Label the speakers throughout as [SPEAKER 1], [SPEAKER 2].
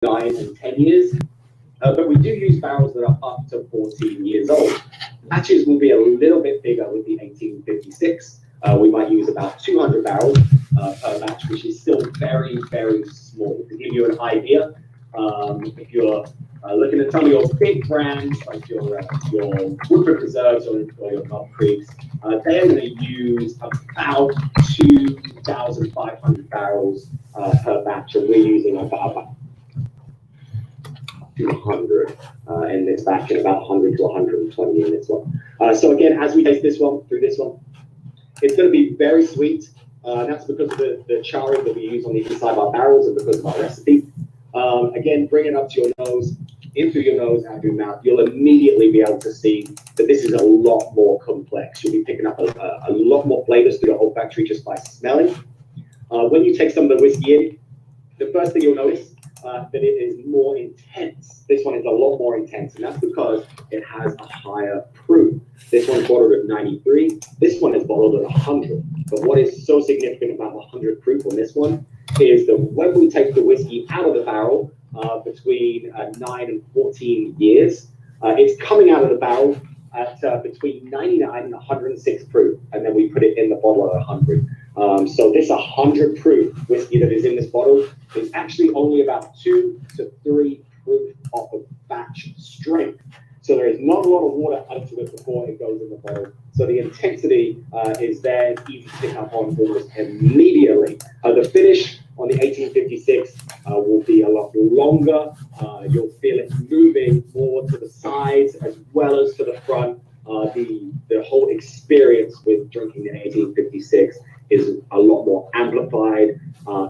[SPEAKER 1] 9 and 10 years. But we do use barrels that are up to 14 years old. Batches will be a little bit bigger with the 1856. We might use about 200 barrels per batch, which is still very, very small. To give you an idea, if you're looking at some of your big brands, like your Woodford Reserves or your Knob Creeks, they are going to use about 2,500 barrels per batch, and we're using about 200 in this batch, and about 100 to 120 in this one. So again, as we taste this one, through this one, it's going to be very sweet. That's because of the charring that we use on the inside of our barrels and because of our recipe. Again, bring it up to your nose, in through your nose, out through your mouth. You'll immediately be able to see that this is a lot more complex. You'll be picking up a lot more flavors through your olfactory just by smelling. When you take some of the whiskey in, the first thing you'll notice that it is more intense. This one is a lot more intense, and that's because it has a higher proof. This one's bottled at 93. This one is bottled at 100. But what is so significant about the 100 proof on this one is that when we take the whiskey out of the barrel between 9 and 14 years, it's coming out of the barrel at between 99 and 106 proof, and then we put it in the bottle at 100. So this 100 proof whiskey that is in this bottle is actually only about 2 to 3 proof off of batch strength. So there is not a lot of water added to it before it goes in the bottle. So the intensity is there, easy to pick up on almost immediately. The finish on the 1856 will be a lot longer. You'll feel it moving more to the sides as well as to the front. The whole experience with drinking the 1856 is a lot more amplified.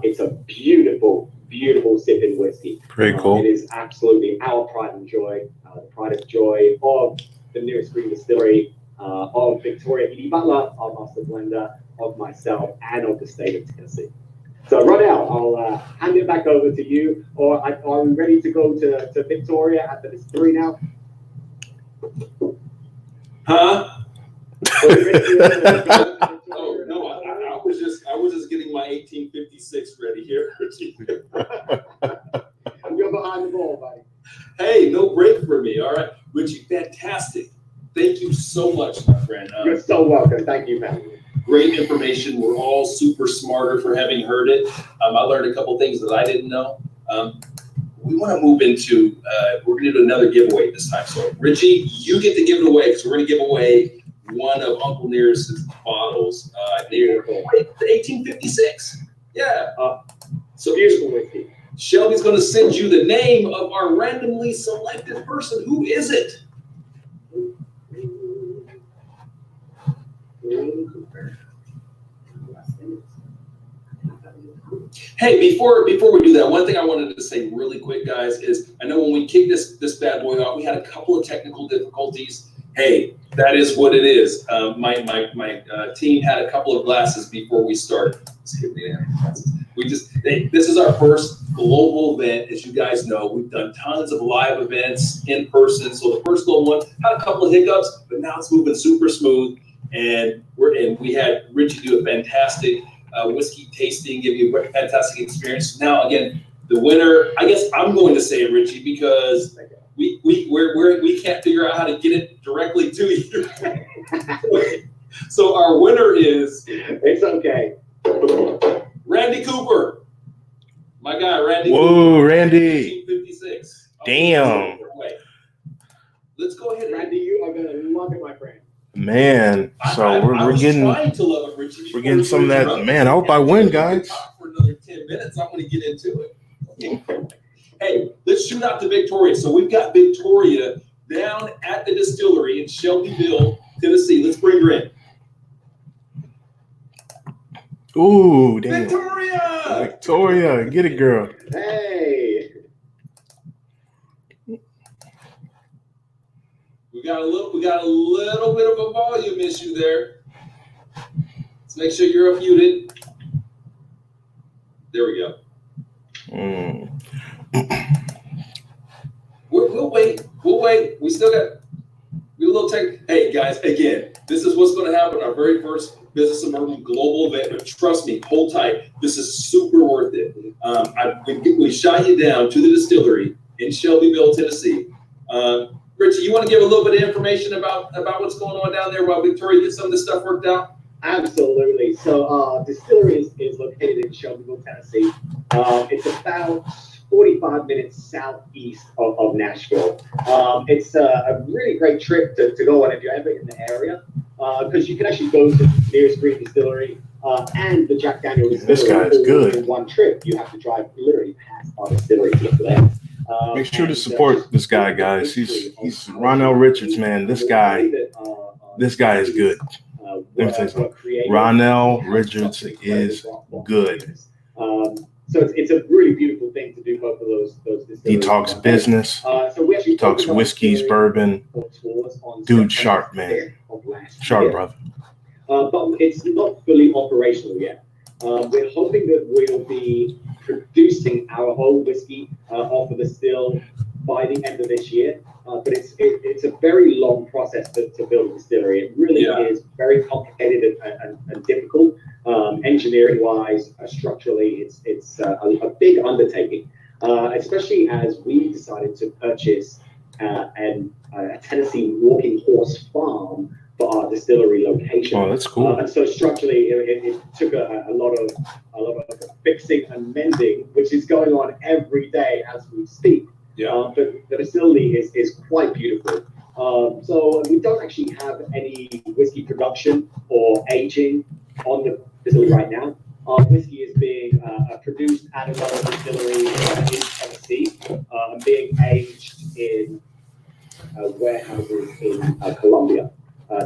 [SPEAKER 1] It's a beautiful, beautiful sipping whiskey.
[SPEAKER 2] Pretty cool.
[SPEAKER 1] It is absolutely our pride and joy, the pride and joy of the Nearest Green Distillery, of Victoria E.D. Butler, our master blender, of myself, and of the state of Tennessee. So Rodell, I'll hand it back over to you. Or are we ready to go to Victoria at the distillery now?
[SPEAKER 3] Huh?
[SPEAKER 1] Are we ready to
[SPEAKER 3] Oh no, I was just getting my 1856 ready here.
[SPEAKER 1] You're behind the ball, buddy.
[SPEAKER 3] Hey, no break for me. All right, Richie, fantastic. Thank you so much, my friend.
[SPEAKER 1] You're so welcome. Thank you, man.
[SPEAKER 3] Great information. We're all super smarter for having heard it. I learned a couple things that I didn't know. We want to move into, we're going to do another giveaway this time. So, Richie, you get to give it away because we're going to give away one of Uncle Nearest's bottles. The 1856. Yeah.
[SPEAKER 1] So beautiful whiskey.
[SPEAKER 3] Shelby's going to send you the name of our randomly selected person. Who is it? Hey, before we do that, one thing I wanted to say really quick, guys, is I know when we kicked this bad boy off, we had a couple of technical difficulties. Hey, that is what it is. My team had a couple of glasses before we started. This is our first global event, as you guys know. We've done tons of live events in person. So the first little one had a couple of hiccups, but now it's moving super smooth. And we had Richie do a fantastic whiskey tasting, give you a fantastic experience. Now, again, the winner, I guess I'm going to say it, Richie, because we can't figure out how to get it directly to you. So our winner is...
[SPEAKER 1] It's okay.
[SPEAKER 3] Randy Cooper. My guy, Randy
[SPEAKER 2] Whoa,
[SPEAKER 3] Cooper.
[SPEAKER 2] Randy.
[SPEAKER 3] 1856.
[SPEAKER 2] Damn.
[SPEAKER 3] Let's go ahead.
[SPEAKER 1] Randy, you are going to love it, my friend.
[SPEAKER 2] Man, so we're getting some of that. Man, I hope I win, guys.
[SPEAKER 3] For another 10 minutes, I'm going to get into it. Hey, let's shoot out to Victoria. So we've got Victoria down at the distillery in Shelbyville, Tennessee. Let's bring her in.
[SPEAKER 2] Ooh, damn.
[SPEAKER 3] Victoria,
[SPEAKER 2] get it, girl.
[SPEAKER 1] Hey.
[SPEAKER 3] We got a little bit of a volume issue there. Let's make sure you're unmuted. There we go. We'll wait. We still got a little little tech. Hey guys, again, this is what's going to happen. Our very first Business of Bourbon global event. But trust me, hold tight. This is super worth it. We shot you down to the distillery in Shelbyville, Tennessee. Richie, you want to give a little bit of information about what's going on down there while Victoria gets some of this stuff worked out?
[SPEAKER 1] Absolutely. So distillery is located in Shelbyville, Tennessee. It's about 45 minutes southeast of Nashville. It's a really great trip to go on if you're ever in the area, because you can actually go to the nearest green distillery and the Jack Daniel distillery.
[SPEAKER 2] This guy's good.
[SPEAKER 1] In one trip. You have to drive literally past our distillery to get to there.
[SPEAKER 2] Make sure to support this guy, guys. He's Ronell Richards, man. This guy is good. Let me tell you something. Ronell Richards is good.
[SPEAKER 1] So it's a really beautiful thing to do both of those distilleries.
[SPEAKER 2] He talks business.
[SPEAKER 1] So we actually
[SPEAKER 2] talks whiskeys, bourbon. Dude, sharp, man. Sharp, brother.
[SPEAKER 1] But it's not fully operational yet. We're hoping that we'll be producing our whole whiskey off of the still by the end of this year. But it's a very long process to build a distillery. It really is very complicated and difficult. Engineering-wise, structurally, it's a big undertaking, especially as we decided to purchase a Tennessee walking horse farm for our distillery location.
[SPEAKER 2] Oh, that's cool.
[SPEAKER 1] And so structurally, it took a lot of fixing and mending, which is going on every day as we speak.
[SPEAKER 3] Yeah.
[SPEAKER 1] But the facility is quite beautiful. So we don't actually have any whiskey production or aging on the facility right now. Our whiskey is being produced at another distillery in Tennessee and being aged in warehouses in Columbia,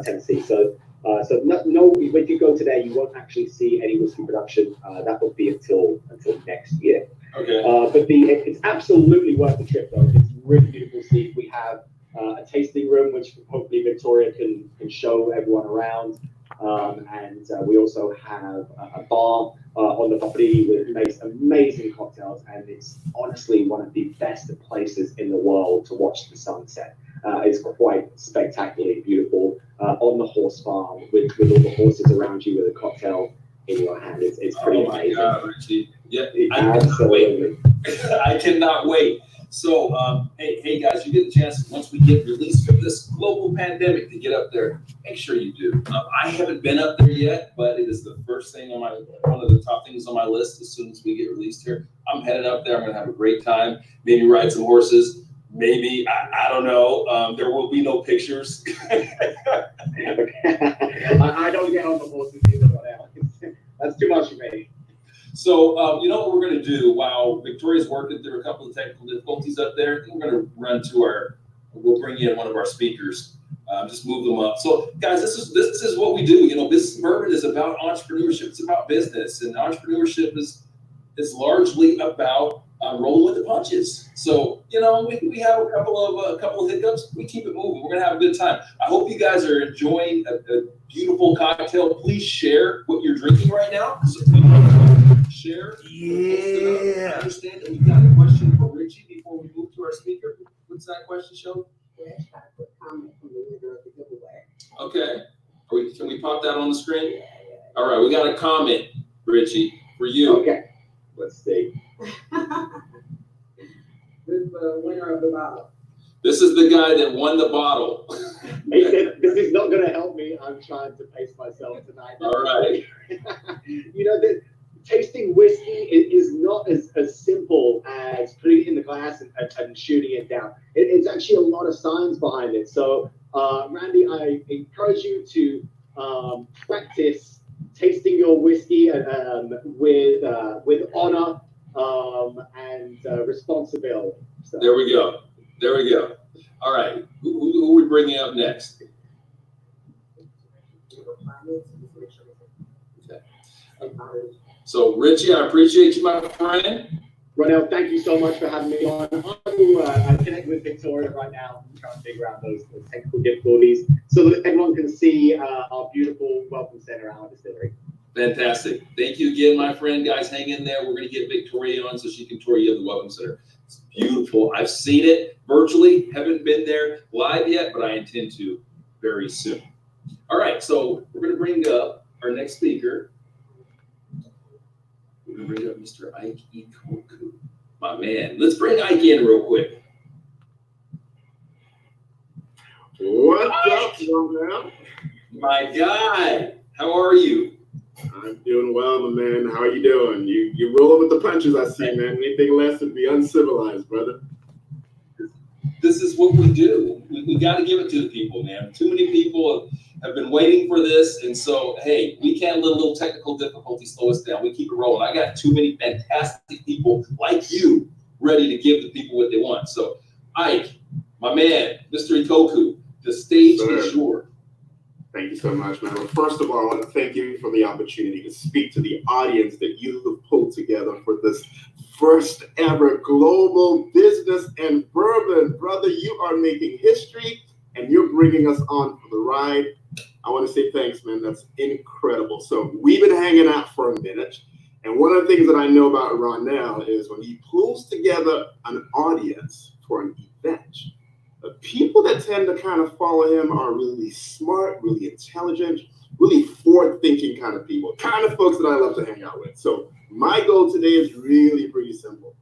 [SPEAKER 1] Tennessee. So no, if you go today, you won't actually see any whiskey production. That will be until next year.
[SPEAKER 3] Okay.
[SPEAKER 1] But it's absolutely worth the trip, though. It's really beautiful to see. We have a tasting room, which hopefully Victoria can show everyone around. And we also have a bar on the property which makes amazing cocktails. And it's honestly one of the best places in the world to watch the sunset. It's quite spectacularly beautiful on the horse farm with all the horses around you with a cocktail in your hand. It's pretty amazing.
[SPEAKER 3] Oh my God, Richie. Yeah,
[SPEAKER 1] Absolutely.
[SPEAKER 3] I cannot wait. So, hey guys, you get a chance once we get released from this global pandemic to get up there. Make sure you do. I haven't been up there yet, but it is the first thing on one of the top things on my list. As soon as we get released here, I'm headed up there. I'm gonna have a great time. Maybe ride some horses. Maybe I don't know. There will be no pictures.
[SPEAKER 1] I don't get on the horses either. That's too much for me.
[SPEAKER 3] So, you know what we're going to do while Victoria's working through a couple of technical difficulties up there? We're going to we'll bring in one of our speakers, just move them up. So, guys, this is what we do. You know, Business Bourbon is about entrepreneurship. It's about business, and entrepreneurship is largely about rolling with the punches. So, you know, we have a couple of hiccups. We keep it moving. We're going to have a good time. I hope you guys are enjoying a beautiful cocktail. Please share what you're drinking right now. Share.
[SPEAKER 2] Yeah.
[SPEAKER 3] I understand that we've got a question for Richie before we move to our speaker. What's that question, Shelby? Okay. Can we pop that on the screen? All right. We got a comment, Richie, for you.
[SPEAKER 1] Okay. Let's see.
[SPEAKER 4] This is the winner of the bottle.
[SPEAKER 3] This is the guy that won the bottle.
[SPEAKER 1] He said, this is not going to help me. I'm trying to pace myself tonight.
[SPEAKER 3] All right.
[SPEAKER 1] You know, tasting whiskey is not as simple as putting it in the glass and shooting it down. It's actually a lot of science behind it. So, Randy, I encourage you to practice tasting your whiskey with honor and responsibility. So.
[SPEAKER 3] There we go. All right. Who are we bringing up next? Okay. So, Richie, I appreciate you, my friend.
[SPEAKER 1] Ronell, thank you so much for having me on. I'm connecting with Victoria right now. I'm trying to figure out those technical difficulties so that everyone can see our beautiful welcome center at our distillery.
[SPEAKER 3] Fantastic. Thank you again, my friend. Guys, hang in there. We're going to get Victoria on so she can tour you of the welcome center. It's beautiful. I've seen it virtually. Haven't been there live yet, but I intend to. very soon. All right, so we're going to bring up our next speaker. We're going to bring up Mr. Ike Ikoku, my man. Let's bring Ike in real quick.
[SPEAKER 5] What's up, man?
[SPEAKER 3] My guy, how are you?
[SPEAKER 5] I'm doing well, my man. How are you doing? You rolling with the punches, I see, man. Anything less would be uncivilized, brother.
[SPEAKER 3] This is what we do. We got to give it to the people, man. Too many people have been waiting for this, and so, hey, we can't let a little technical difficulty slow us down. We keep it rolling. I got too many fantastic people like you ready to give the people what they want. So, Ike, my man, Mr. Ikoku, the stage is yours.
[SPEAKER 5] Thank you so much, man. Well, first of all, I want to thank you for the opportunity to speak to the audience that you have pulled together for this first ever global business and bourbon. Brother, you are making history and you're bringing us on for the ride. I want to say thanks, man. That's incredible. So we've been hanging out for a minute. And one of the things that I know about Ronell is when he pulls together an audience for an event, the people that tend to kind of follow him are really smart, really intelligent, really forward-thinking kind of people, kind of folks that I love to hang out with. So my goal today is really pretty simple.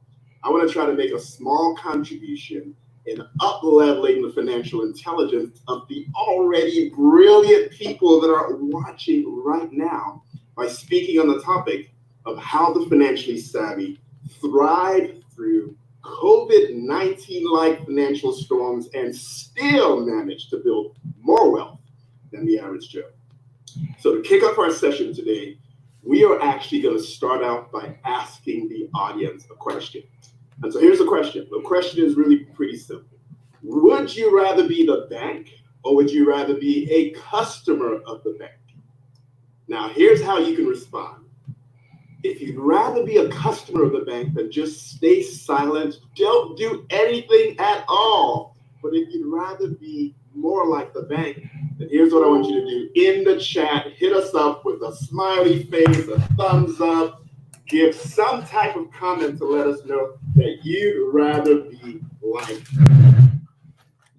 [SPEAKER 5] I want to try to make a small contribution in up-leveling the financial intelligence of the already brilliant people that are watching right now by speaking on the topic of how the financially savvy thrive through COVID-19-like financial storms and still manage to build more wealth than the average Joe. So to kick off our session today, we are actually going to start out by asking the audience a question. And so here's the question. The question is really pretty simple. Would you rather be the bank or would you rather be a customer of the bank? Now, here's how you can respond. If you'd rather be a customer of the bank, then just stay silent. Don't do anything at all. But if you'd rather be more like the bank, then here's what I want you to do. In the chat, hit us up with a smiley face, a thumbs up. Give some type of comment to let us know that you'd rather be like.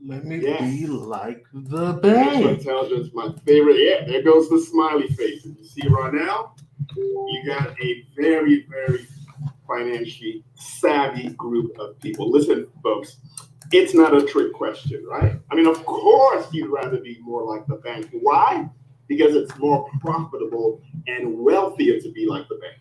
[SPEAKER 2] Let me be like the
[SPEAKER 5] Financial
[SPEAKER 2] bank.
[SPEAKER 5] intelligence, my favorite. Yeah, there goes the smiley face. And you see right now, you got a very, very financially savvy group of people. Listen, folks, it's not a trick question, right? I mean, of course, you'd rather be more like the bank. Why? Because it's more profitable and wealthier to be like the bank.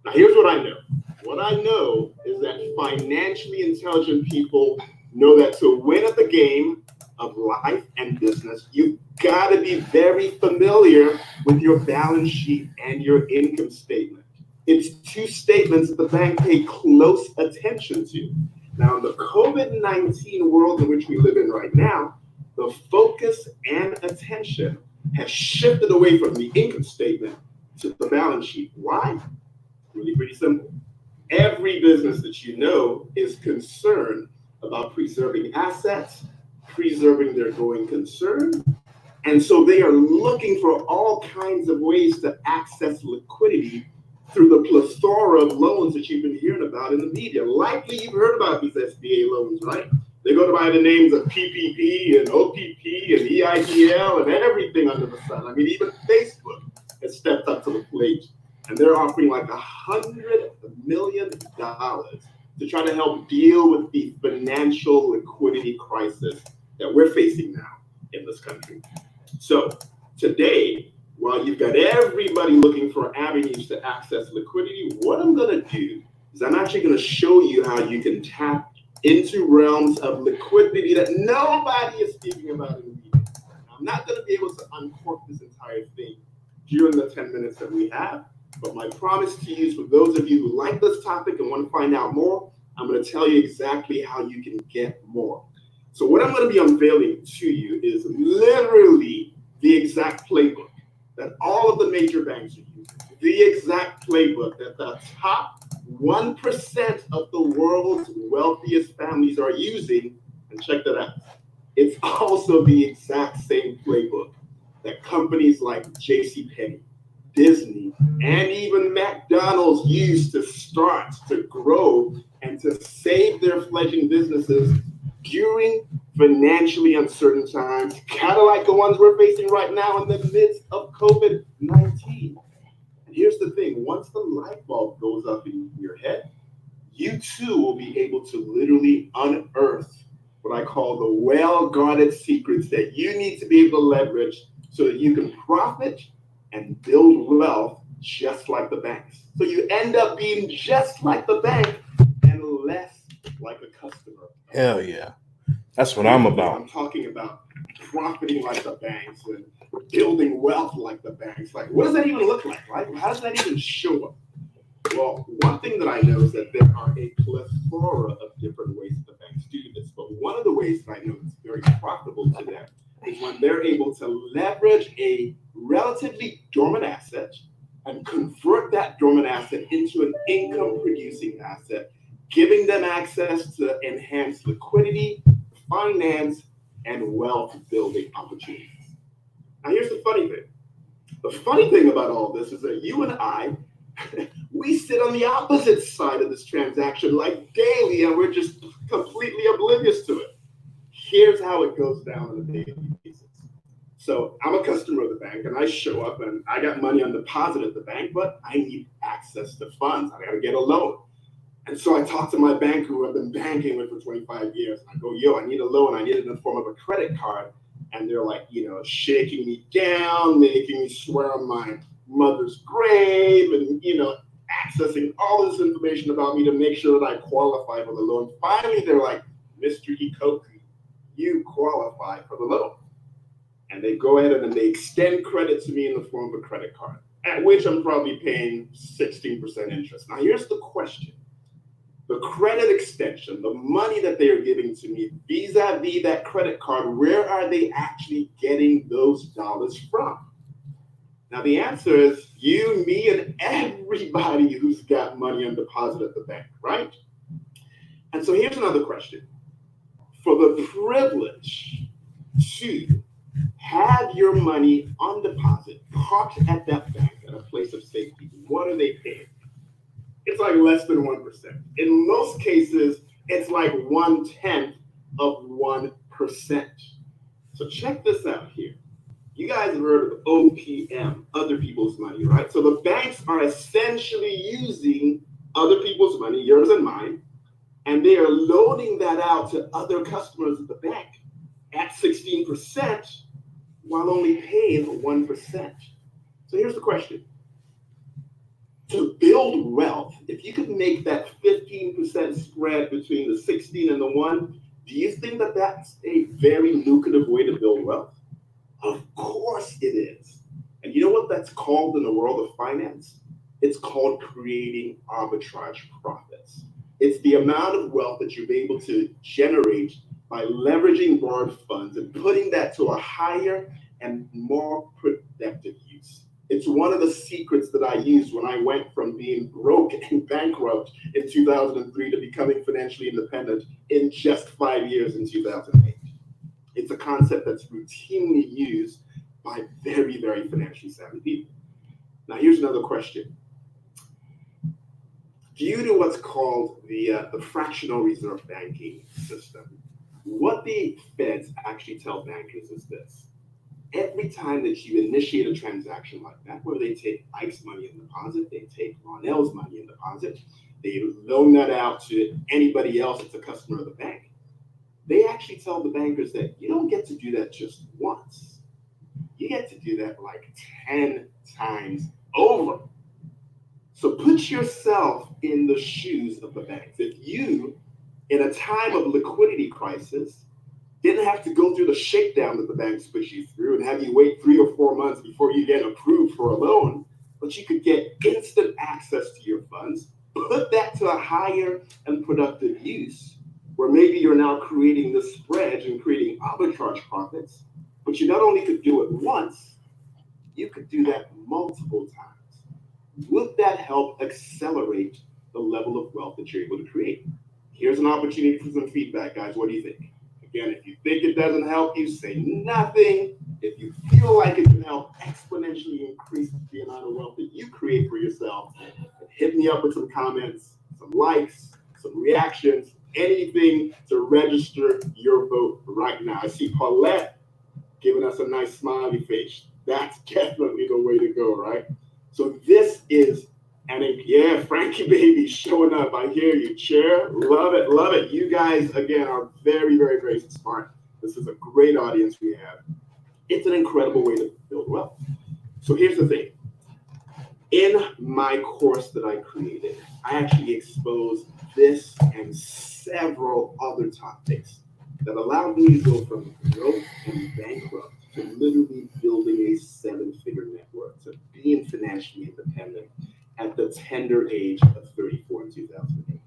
[SPEAKER 5] Now, here's what I know. What I know is that financially intelligent people know that to win at the game of life and business, you've got to be very familiar with your balance sheet and your income statement. It's two statements that the bank pay close attention to. Now, in the COVID-19 world in which we live in right now, the focus and attention has shifted away from the income statement to the balance sheet. Why? Really pretty simple. Every business that you know is concerned about preserving assets, preserving their going concern. And so they are looking for all kinds of ways to access liquidity through the plethora of loans that you've been hearing about in the media. Likely you've heard about these SBA loans, right? They go by the names of PPP and OPP and EIDL and everything under the sun. I mean, even Facebook has stepped up to the plate. And they're offering like $100 million to try to help deal with the financial liquidity crisis that we're facing now in this country. So today, while you've got everybody looking for avenues to access liquidity, what I'm going to do is I'm actually going to show you how you can tap into realms of liquidity that nobody is speaking about in the media. I'm not going to be able to uncork this entire thing during the 10 minutes that we have. But my promise to you is for those of you who like this topic and want to find out more, I'm going to tell you exactly how you can get more. So what I'm going to be unveiling to you is literally the exact playbook that all of the major banks are using, the exact playbook that the top 1% of the world's wealthiest families are using. And check that out. It's also the exact same playbook that companies like JCPenney, Disney, and even McDonald's used to start, to grow, and to save their fledgling businesses during financially uncertain times, kind of like the ones we're facing right now in the midst of COVID-19. And here's the thing, once the light bulb goes up in your head, you too will be able to literally unearth what I call the well-guarded secrets that you need to be able to leverage so that you can profit and build wealth just like the banks. So you end up being just like the bank and less like a customer.
[SPEAKER 2] Hell yeah. That's what I'm about.
[SPEAKER 5] I'm talking about profiting like the banks and building wealth like the banks. Like, what does that even look like, right? How does that even show up? Well, one thing that I know is that there are a plethora of different ways that the banks do this. But one of the ways that I know is very profitable to them is when they're able to leverage a relatively dormant asset and convert that dormant asset into an income-producing asset, giving them access to enhanced liquidity, finance, and wealth-building opportunities. Now, here's the funny thing. The funny thing about all this is that you and I, we sit on the opposite side of this transaction like daily, and we're just completely oblivious to it. Here's how it goes down on a daily basis. So I'm a customer of the bank, and I show up, and I got money on deposit at the bank, but I need access to funds. I got to get a loan. And so I talk to my banker who I've been banking with for 25 years. And I go, yo, I need a loan. I need it in the form of a credit card. And they're like, shaking me down, making me swear on my mother's grave and, accessing all this information about me to make sure that I qualify for the loan. Finally, they're like, Mr. Ikoku, you qualify for the loan. And they go ahead and then they extend credit to me in the form of a credit card, at which I'm probably paying 16% interest. Now, here's the question. The credit extension, the money that they are giving to me vis-a-vis that credit card, where are they actually getting those dollars from? Now, the answer is you, me, and everybody who's got money on deposit at the bank, right? And so here's another question. For the privilege to have your money on deposit parked at that bank at a place of safety, what are they paying? It's like less than 1%. In most cases, it's like 1/10 of 1%. So check this out here. You guys have heard of OPM, other people's money, right? So the banks are essentially using other people's money, yours and mine, and they are loaning that out to other customers at the bank at 16% while only paying 1%. So here's the question. To build wealth, if you could make that 15% spread between the 16 and the 1, do you think that that's a very lucrative way to build wealth? Of course it is. And you know what that's called in the world of finance? It's called creating arbitrage profits. It's the amount of wealth that you're able to generate by leveraging borrowed funds and putting that to a higher and more productive use. It's one of the secrets that I used when I went from being broke and bankrupt in 2003 to becoming financially independent in just 5 years in 2008. It's a concept that's routinely used by very, very financially savvy people. Now, here's another question. Due to what's called the fractional reserve banking system, what the feds actually tell bankers is this. Every time that you initiate a transaction like that, where they take Ike's money in deposit, they take Ronell's money in deposit, they loan that out to anybody else that's a customer of the bank, they actually tell the bankers that you don't get to do that just once. You get to do that like 10 times over. So put yourself in the shoes of the banks. If you, in a time of liquidity crisis, didn't have to go through the shakedown that the banks push you through and have you wait 3 or 4 months before you get approved for a loan, but you could get instant access to your funds, put that to a higher and productive use, where maybe you're now creating the spread and creating arbitrage profits, but you not only could do it once, you could do that multiple times. Would that help accelerate the level of wealth that you're able to create? Here's an opportunity for some feedback, guys. What do you think? Again, if you think it doesn't help you, say nothing. If you feel like it can help exponentially increase the amount of wealth that you create for yourself, hit me up with some comments, some likes, some reactions, anything to register your vote right now. I see Paulette giving us a nice smiley face. That's definitely the way to go, right? So this is, yeah, Frankie baby showing up. I hear you, Chair. Love it, love it. You guys, again, are very, very, very smart. This is a great audience we have. It's an incredible way to build wealth. So here's the thing. In my course that I created, I actually exposed this and several other topics that allowed me to go from broke and bankrupt to literally building a 7-figure net worth, to being financially independent at the tender age of 34 in 2008.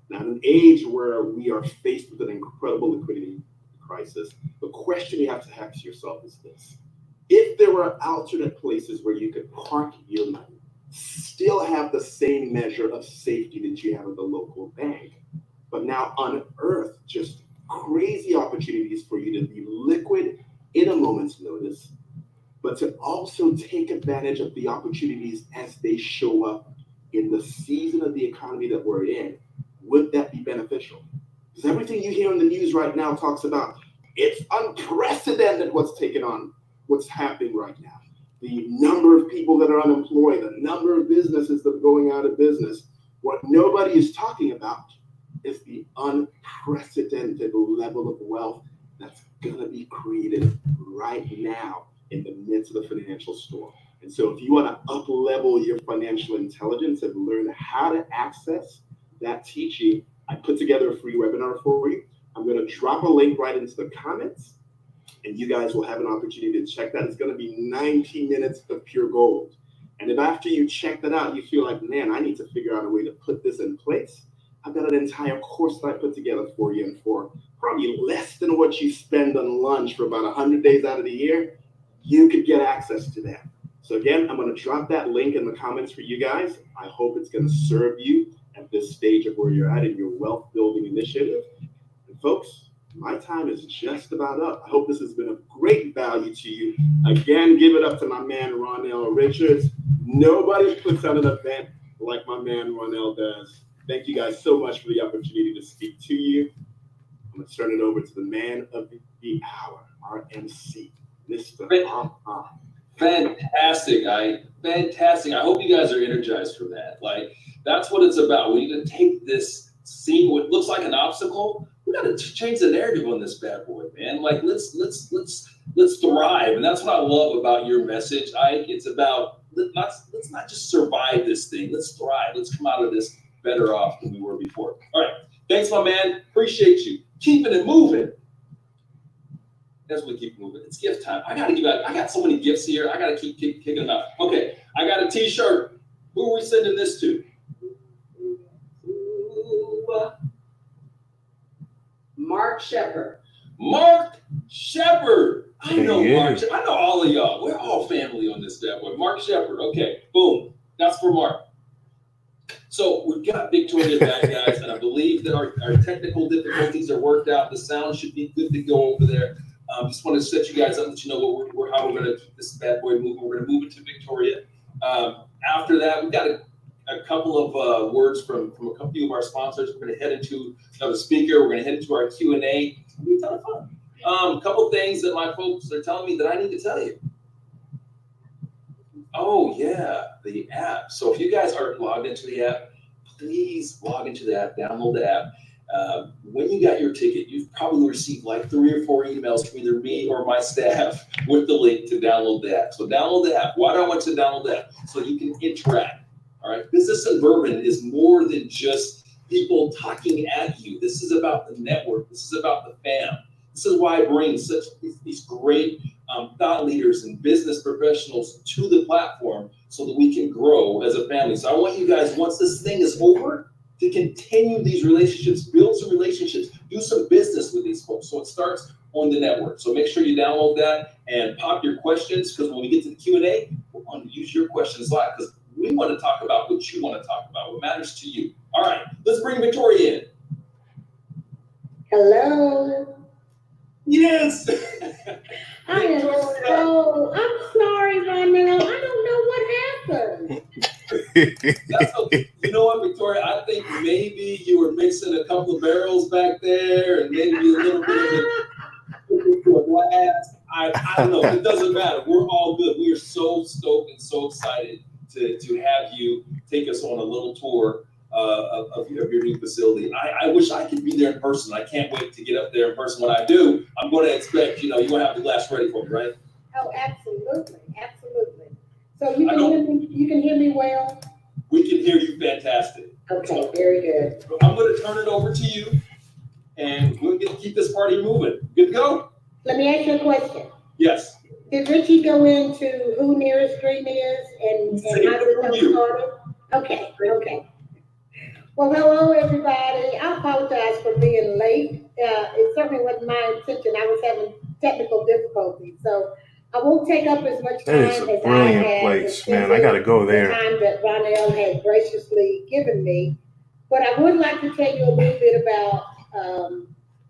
[SPEAKER 5] Now, in an age where we are faced with an incredible liquidity crisis, the question you have to ask yourself is this. If there were alternate places where you could park your money, still have the same measure of safety that you have at the local bank, but now unearth just crazy opportunities for you to be liquid in a moment's notice, but to also take advantage of the opportunities as they show up in the season of the economy that we're in, would that be beneficial? Because everything you hear in the news right now talks about it's unprecedented what's happening right now. The number of people that are unemployed, the number of businesses that are going out of business. What nobody is talking about is the unprecedented level of wealth that's going to be created right now in the midst of the financial storm. And so if you want to up-level your financial intelligence and learn how to access that teaching, I put together a free webinar for you. I'm going to drop a link right into the comments, and you guys will have an opportunity to check that. It's going to be 90 minutes of pure gold. And if after you check that out, you feel like, man, I need to figure out a way to put this in place, I've got an entire course that I put together for you, and for probably less than what you spend on lunch for about 100 days out of the year, you could get access to that. So again, I'm going to drop that link in the comments for you guys. I hope it's going to serve you at this stage of where you're at in your wealth building initiative. And folks, my time is just about up. I hope this has been of great value to you. Again, give it up to my man, Ronell Richards. Nobody puts on an event like my man, Ronell, does. Thank you guys so much for the opportunity to speak to you. I'm going to turn it over to the man of the hour, our MC, Mr.
[SPEAKER 3] Fantastic. Fantastic. I hope you guys are energized from that. Like, that's what it's about. We need to take this, seeing what looks like an obstacle. We got to change the narrative on this bad boy, man. Like, let's thrive. And that's what I love about your message, Ike. It's about, let's not just survive this thing. Let's thrive. Let's come out of this better off than we were before. All right. Thanks, my man. Appreciate you. Keeping it moving. As we keep moving, it's gift time. I got so many gifts here. I got to keep kicking them out. Okay, I got a t-shirt. Who are we sending this to?
[SPEAKER 4] Mark Shepard.
[SPEAKER 3] Mark Shepard. I know
[SPEAKER 2] Yeah.
[SPEAKER 3] Mark. I know all of y'all. We're all family on this bad boy. Mark Shepard. Okay, boom. That's for Mark. So we've got Victoria back, guys, and I believe that our technical difficulties are worked out. The sound should be good to go over there. Just want to set you guys up, let you know how we're going to keep this bad boy moving. We're going to move it to Victoria. After that, we've got a couple of words from a few of our sponsors. We're going to head into another speaker. We're going to head into our Q&A. It'll be a ton of fun. A couple things that my folks are telling me that I need to tell you. Oh, yeah, the app. So if you guys aren't logged into the app, please log into the app, download the app. When you got your ticket, you've probably received like 3 or 4 emails from either me or my staff with the link to download the app. So download the app. Why do I want you to download the app? So you can interact. All right. Business and Bourbon is more than just people talking at you. This is about the network. This is about the fam. This is why I bring such these great thought leaders and business professionals to the platform so that we can grow as a family. So I want you guys, once this thing is over, to continue these relationships, build some relationships, do some business with these folks. So it starts on the network. So make sure you download that and pop your questions, because when we get to the Q&A, we're going to use your questions live, because we want to talk about what you want to talk about, what matters to you. All right, let's bring Victoria in.
[SPEAKER 6] Hello.
[SPEAKER 3] Yes.
[SPEAKER 6] I am so, I'm sorry, Ronell. I don't know what happened.
[SPEAKER 3] You know what, Victoria? I think maybe you were mixing a couple of barrels back there, and maybe a little bit of it to a glass. I don't know. It doesn't matter. We're all good. We are so stoked and so excited to have you take us on a little tour of your new facility. I wish I could be there in person. I can't wait to get up there in person. When I do, I'm going to expect, you're going to have the glass ready for me, right?
[SPEAKER 6] Oh, absolutely, absolutely. So you can hear me well?
[SPEAKER 3] We can hear you fantastic.
[SPEAKER 6] Okay, very good.
[SPEAKER 3] I'm going to turn it over to you, and we'll keep this party moving. Good to go?
[SPEAKER 6] Let me ask you a question.
[SPEAKER 3] Yes.
[SPEAKER 6] Did Richie go into who Nearest Dream is and how did it started? Okay. Well, hello, everybody. I apologize for being late. It certainly wasn't my intention. I was having technical difficulties, so I won't take up as much time
[SPEAKER 2] That is a brilliant place, man. I got to go there.
[SPEAKER 6] The time that Ronell had graciously given me. But I would like to tell you a little bit about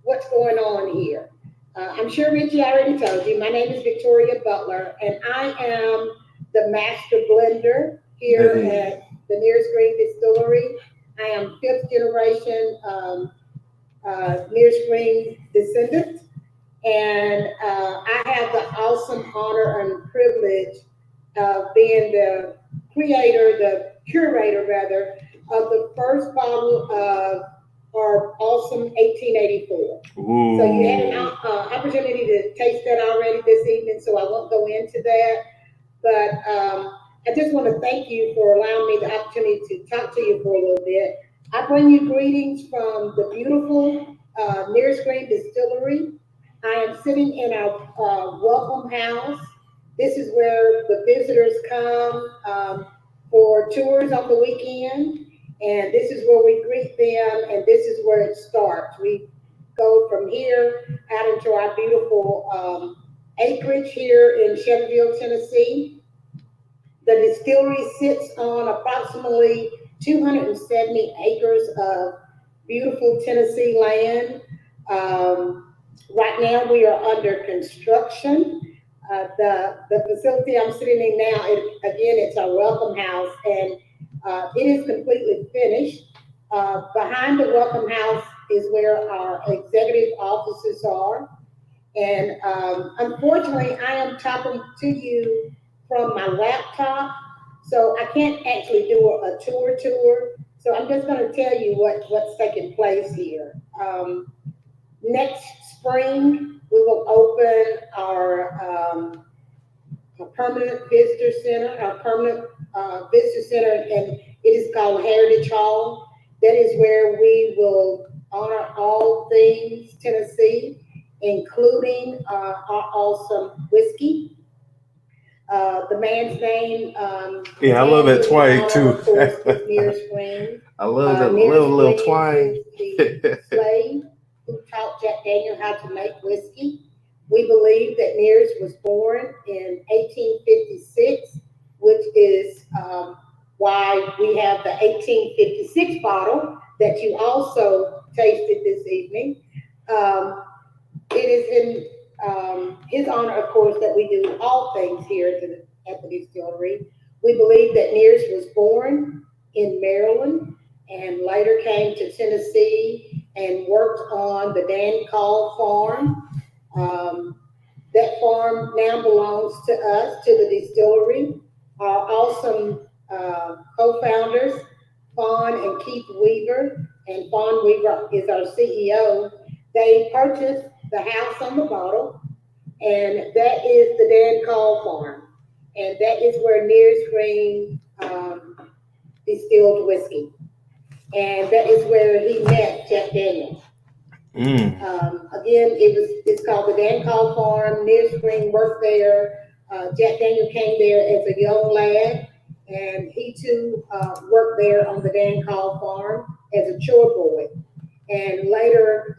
[SPEAKER 6] what's going on here. I'm sure Richie already told you. My name is Victoria Butler, and I am the master blender here at the Nearest Green Distillery. I am 5th generation Nearest Green descendant, and I have the awesome honor and privilege of being the curator rather, of the first bottle of our awesome 1884.
[SPEAKER 2] Ooh.
[SPEAKER 6] So you had an opportunity to taste that already this evening, so I won't go into that. But I just want to thank you for allowing me the opportunity to talk to you for a little bit. I bring you greetings from the beautiful Nearest Green Distillery. I am sitting in our welcome house. This is where the visitors come for tours on the weekend. And this is where we greet them, and this is where it starts. We go from here out into our beautiful acreage here in Shelbyville, Tennessee. The distillery sits on approximately 270 acres of beautiful Tennessee land. Right now we are under construction. The facility I'm sitting in now, it's our welcome house, and it is completely finished. Behind the welcome house is where our executive offices are. And unfortunately, I am talking to you from my laptop, so I can't actually do a tour. So I'm just going to tell you what's taking place here. Next spring, we will open our permanent visitor center, and it is called Heritage Hall. That is where we will honor all things Tennessee, including our awesome whiskey. The man's name.
[SPEAKER 2] Yeah, I love that twang too.
[SPEAKER 6] Of course, is Nearest Green.
[SPEAKER 2] I love that little twang.
[SPEAKER 6] The slave who taught Jack Daniel how to make whiskey. We believe that Nearest was born in 1856, which is why we have the 1856 bottle that you also tasted this evening. It is in his honor, of course, that we do all things here at the distillery. We believe that Nearest was born in Maryland and later came to Tennessee and worked on the Dan Call farm. That farm now belongs to us, to the distillery. Our awesome co-founders, Fawn and Keith Weaver, and Fawn Weaver is our CEO. They purchased the house on the bottle, and that is the Dan Call farm. And that is where Nearest Green distilled whiskey. And that is where he met Jack Daniel. Again, it's called the Dan Call farm. Nearest Green worked there. Jack Daniel came there as a young lad, and he too worked there on the Dan Call farm as a chore boy. And later,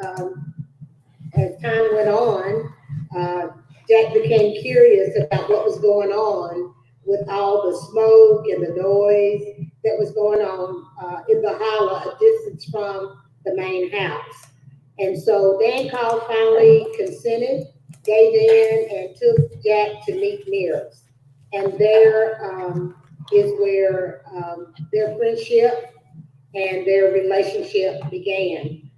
[SPEAKER 6] as time went on, Jack became curious about what was going on with all the smoke and the noise that was going on in the holler, a distance from the main house. And so Dan Call finally consented, gave in, and took Jack to meet Nearest. And there is where their friendship and their relationship began.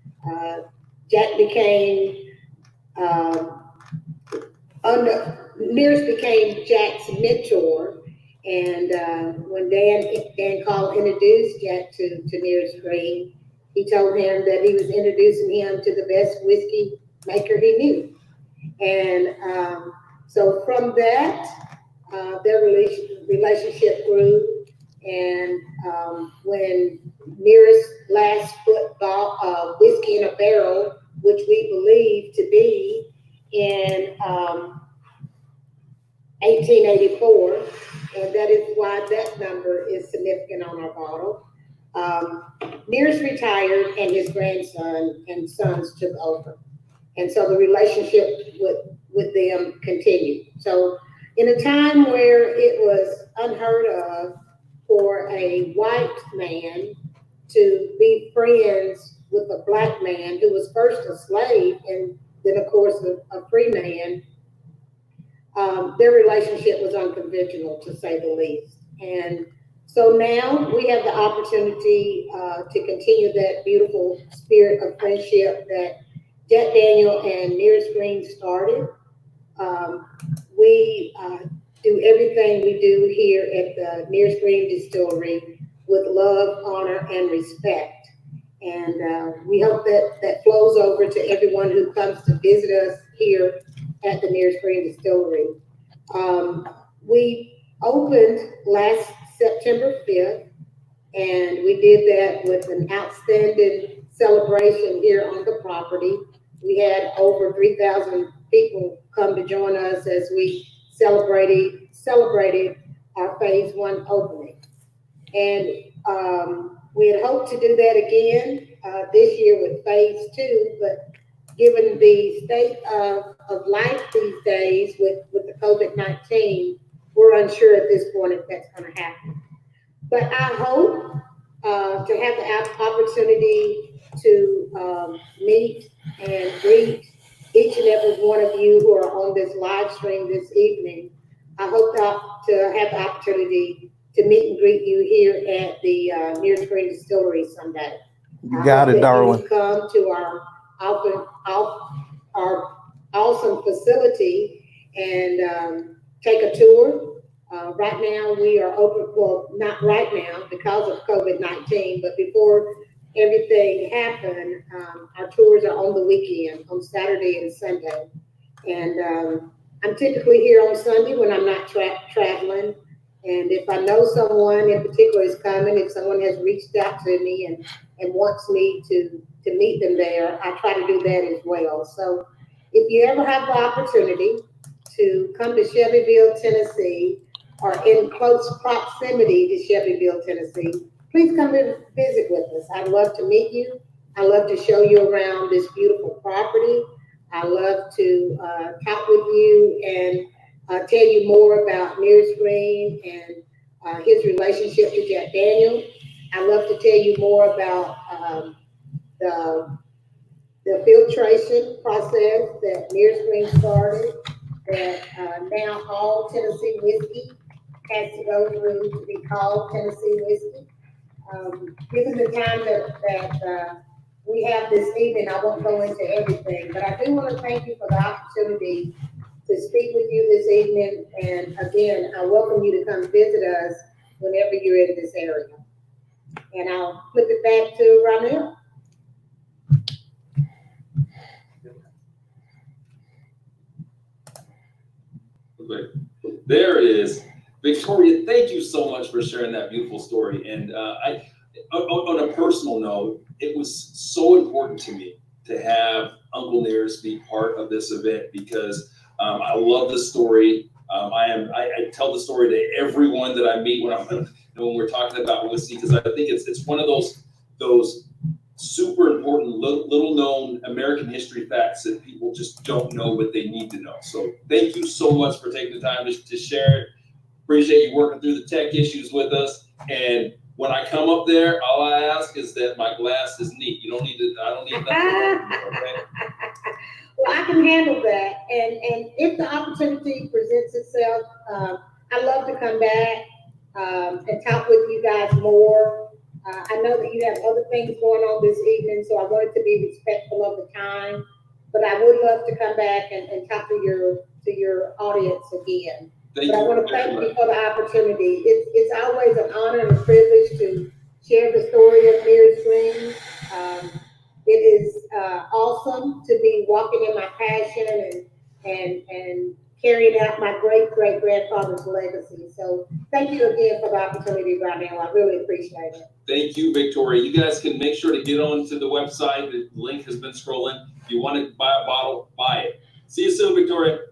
[SPEAKER 6] Jack became Mears became Jack's mentor, and when Dan Call introduced Jack to Mears Green, he told him that he was introducing him to the best whiskey maker he knew. And so from that, their relationship grew. And when Mears last put whiskey in a barrel, which we believe to be in 1884, and that is why that number is significant on our bottle. Mears retired, and his grandson and sons took over, and so the relationship with them continued. So, in a time where it was unheard of for a white man to be friends with a black man who was first a slave and then, of course, a free man, their relationship was unconventional, to say the least. And so now we have the opportunity to continue that beautiful spirit of friendship that Jack Daniel and Mears Green started. We do everything we do here at the Mears Green Distillery with love, honor, and respect. And we hope that flows over to everyone who comes to visit us here at the Mears Green Distillery. We opened last September 5th, and we did that with an outstanding celebration here on the property. We had over 3,000 people come to join us as we celebrated our phase 1 opening. And we had hoped to do that again this year with phase 2, but given the state of life these days with the COVID-19, we're unsure at this point if that's going to happen. But I hope to have the opportunity to meet and greet each and every one of you who are on this live stream this evening. I hope to have the opportunity to meet and greet you here at the Mears Green Distillery someday.
[SPEAKER 2] You got it, darling.
[SPEAKER 6] You come to our awesome facility and take a tour. Right now we are open, well, not right now because of COVID-19, but before everything happened, our tours are on the weekend, on Saturday and Sunday. And I'm typically here on Sunday when I'm not traveling. And if I know someone in particular is coming, if someone has reached out to me and wants me to meet them there, I try to do that as well. So if you ever have the opportunity to come to Shelbyville, Tennessee, or in close proximity to Shelbyville, Tennessee, please come and visit with us. I'd love to meet you. I love to show you around this beautiful property. I love to talk with you and tell you more about Mears Green and his relationship to Jack Daniel. I love to tell you more about the filtration process that Mears Green started, that now all Tennessee whiskey has to go through to be called Tennessee whiskey. Given the time that we have this evening, I won't go into everything, but I do want to thank you for the opportunity to speak with you this evening. And again, I welcome you to come visit us whenever you're in this area. And I'll flip it back to Ronell.
[SPEAKER 3] Okay. There is Victoria. Thank you so much for sharing that beautiful story. And on a personal note, it was so important to me to have Uncle Mears be part of this event because I love the story. I tell the story to everyone that I meet when we're talking about whiskey because I think it's one of those super important little known American history facts that people just don't know but they need to know. So thank you so much for taking the time to share it. Appreciate you working through the tech issues with us. And when I come up there, all I ask is that my glass is neat. I don't need nothing. Okay?
[SPEAKER 6] Well, I can handle that. And if the opportunity presents itself, I love to come back and talk with you guys more. I know that you have other things going on this evening, so I wanted to be respectful of the time. But I would love to come back and talk to your audience again.
[SPEAKER 3] Thank
[SPEAKER 6] But I
[SPEAKER 3] you
[SPEAKER 6] want to
[SPEAKER 3] very
[SPEAKER 6] thank
[SPEAKER 3] much.
[SPEAKER 6] you for the opportunity. It's always an honor and a privilege to share the story of Mary's Dream. It is awesome to be walking in my passion and carrying out my great grandfather's legacy. So thank you again for the opportunity, Ronell. I really appreciate it.
[SPEAKER 3] Thank you, Victoria. You guys can make sure to get on to the website. The link has been scrolling. If you want to buy a bottle, buy it. See you soon, Victoria.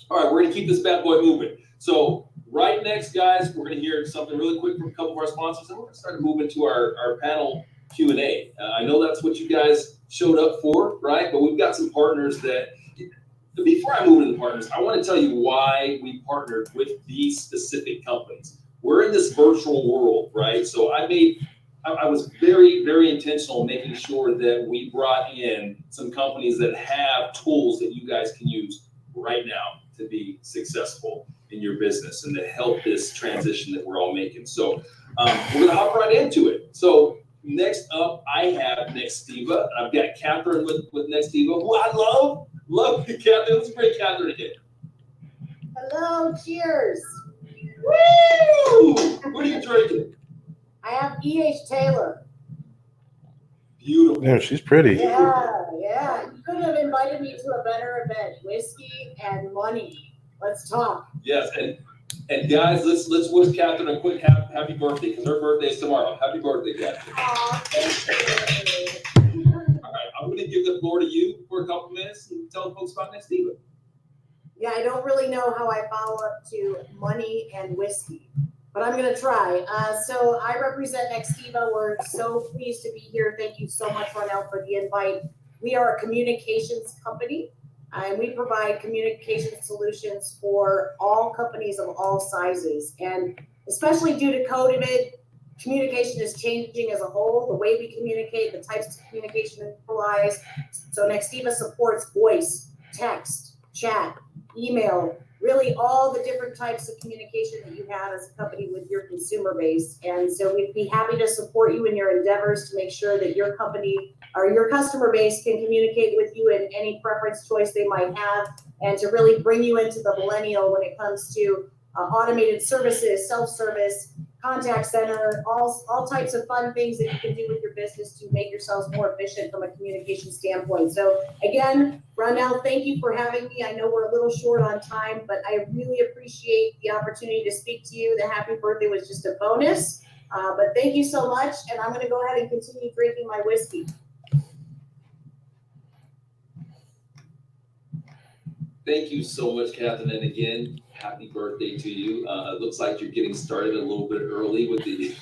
[SPEAKER 3] All right, we're going to keep this bad boy moving. So right next, guys, we're going to hear something really quick from a couple of our sponsors, and we're going to start moving to our panel Q&A. I know that's what you guys showed up for, right? But we've got some partners that, before I move into the partners, I want to tell you why we partnered with these specific companies. We're in this virtual world, right? So I was very intentional in making sure that we brought in some companies that have tools that you guys can use right now to be successful in your business and to help this transition that we're all making. So we're gonna hop right into it. So next up, I have Nextiva. I've got Catherine with Nextiva, who I love Catherine. Let's bring Catherine in.
[SPEAKER 7] Hello, cheers.
[SPEAKER 3] Woo! What are you drinking?
[SPEAKER 7] I have E.H. Taylor.
[SPEAKER 3] Beautiful.
[SPEAKER 2] Yeah, she's pretty.
[SPEAKER 7] Yeah. You couldn't have invited me to a better event. Whiskey and money. Let's talk.
[SPEAKER 3] Yes, and guys, let's wish Catherine a quick happy birthday, because her birthday is tomorrow. Happy birthday, Catherine.
[SPEAKER 7] Aw, thank you.
[SPEAKER 3] All right, I'm going to give the floor to you for a couple minutes and tell folks about Nextiva.
[SPEAKER 7] Yeah, I don't really know how I follow up to money and whiskey, but I'm going to try. So I represent Nextiva. We're so pleased to be here. Thank you so much, Ronell, for the invite. We are a communications company, and we provide communication solutions for all companies of all sizes. And especially due to COVID, communication is changing as a whole, the way we communicate, the types of communication applies. So Nextiva supports voice, text, chat, email, really all the different types of communication that you have as a company with your consumer base. And so we'd be happy to support you in your endeavors to make sure that your company or your customer base can communicate with you in any preference choice they might have, and to really bring you into the millennial when it comes to automated services, self-service, contact center, all types of fun things that you can do with your business to make yourselves more efficient from a communication standpoint. So again, Ronell, thank you for having me. I know we're a little short on time, but I really appreciate the opportunity to speak to you. The happy birthday was just a bonus, but thank you so much. And I'm going to go ahead and continue drinking my whiskey.
[SPEAKER 3] Thank you so much, Catherine. And again, happy birthday to you. It looks like you're getting started a little bit early with the,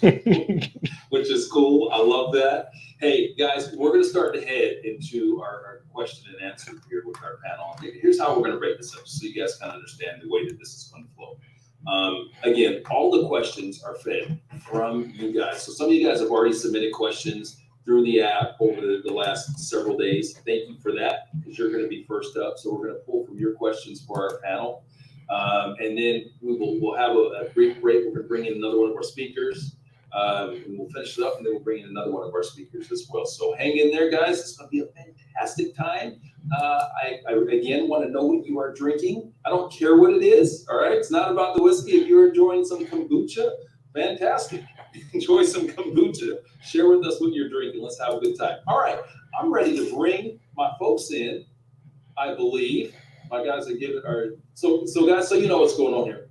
[SPEAKER 3] which is cool. I love that. Hey, guys, we're going to start to head into our question and answer here with our panel. Here's how we're going to break this up so you guys kind of understand the way that this is going to flow. Again, all the questions are fed from you guys. So some of you guys have already submitted questions through the app over the last several days. Thank you for that, because you're going to be first up. So we're going to pull from your questions for our panel. And then we'll have a brief break. We're going to bring in another one of our speakers. And we'll finish it up, and then we'll bring in another one of our speakers as well. So hang in there, guys. It's going to be a fantastic time. I again want to know what you are drinking. I don't care what it is, all right? It's not about the whiskey. If you're enjoying some kombucha, fantastic. Enjoy some kombucha. Share with us what you're drinking. Let's have a good time. All right, I'm ready to bring my folks in. I believe my guys are giving our so guys, so you know what's going on here.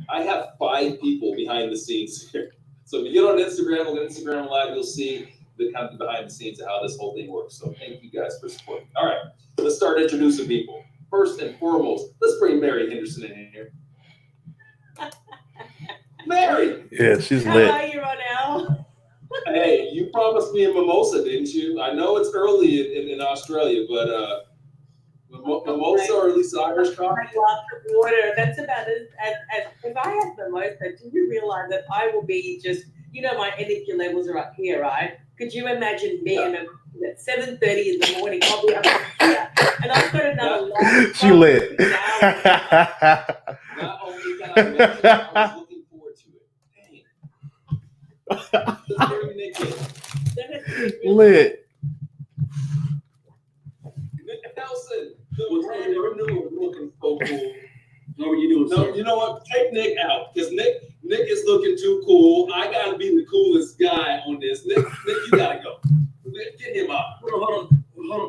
[SPEAKER 3] I have 5 people behind the scenes here. So if you get on Instagram or Instagram Live, you'll see the kind of behind the scenes of how this whole thing works. So thank you guys for supporting. All right, let's start introducing people. First and foremost, let's bring Mary Henderson in here. Mary!
[SPEAKER 2] Yeah, she's
[SPEAKER 4] How
[SPEAKER 2] lit.
[SPEAKER 4] are you, Ronell?
[SPEAKER 3] Hey, you promised me a mimosa, didn't you? I know it's early in Australia, but mimosa or at least Irish coffee?
[SPEAKER 4] My glass of water. That's about as if I had mimosa, do you realize that I will be just, my energy levels are up here, right? Could you imagine me at 7:30 in the morning, I'll be up here, and I've got another long
[SPEAKER 2] She lit.
[SPEAKER 3] Not only can I mention, I was looking forward to it. Let's bring Nick in.
[SPEAKER 2] Lit.
[SPEAKER 3] Nick Nelson, the brand renewal, looking so cool.
[SPEAKER 5] How are you doing,
[SPEAKER 3] No,
[SPEAKER 5] sir?
[SPEAKER 3] you know what? Take Nick out because Nick is looking too cool. I gotta be the coolest guy on this. Nick, you gotta go. Get him out.
[SPEAKER 5] Hold on.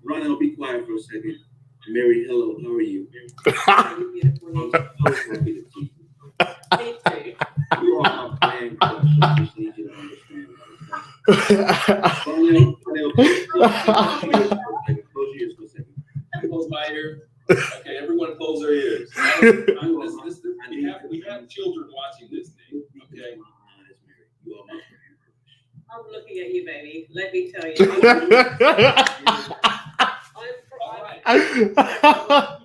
[SPEAKER 5] Ronald, be quiet for a second. Mary, hello, how are you? I'm so happy to see you.
[SPEAKER 4] Me too.
[SPEAKER 5] You are my brand crush. I just need you to understand that. Ronald, close your ears for a second.
[SPEAKER 3] Close my ears. Okay, everyone close their ears. We have children watching this thing. Okay.
[SPEAKER 5] You are my brand crush.
[SPEAKER 4] I'm looking at you, baby. Let me tell you.
[SPEAKER 3] All right.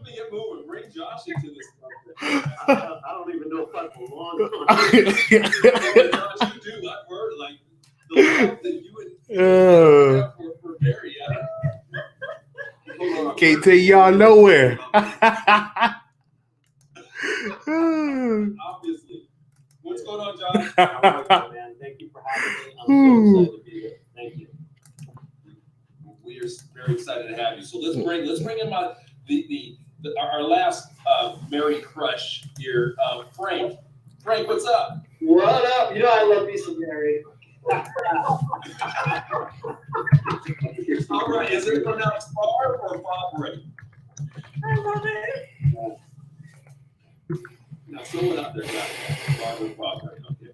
[SPEAKER 3] Get moving. Bring Josh into this.
[SPEAKER 5] I don't even know if I belong.
[SPEAKER 3] Josh, you do. I've heard like the love that you would have for Mary.
[SPEAKER 2] Can't take y'all nowhere.
[SPEAKER 3] Obviously. What's going on, Josh?
[SPEAKER 8] Man, thank you for having me. I'm so excited to be here. Thank you.
[SPEAKER 3] We are very excited to have you. So let's bring in our last Mary crush here, Frank. Frank, what's up?
[SPEAKER 8] What up? You know I love me some Mary.
[SPEAKER 3] All right, is it pronounced Favre or Favre?
[SPEAKER 4] I love it.
[SPEAKER 3] Now, someone out there got Favre or Favre. Okay.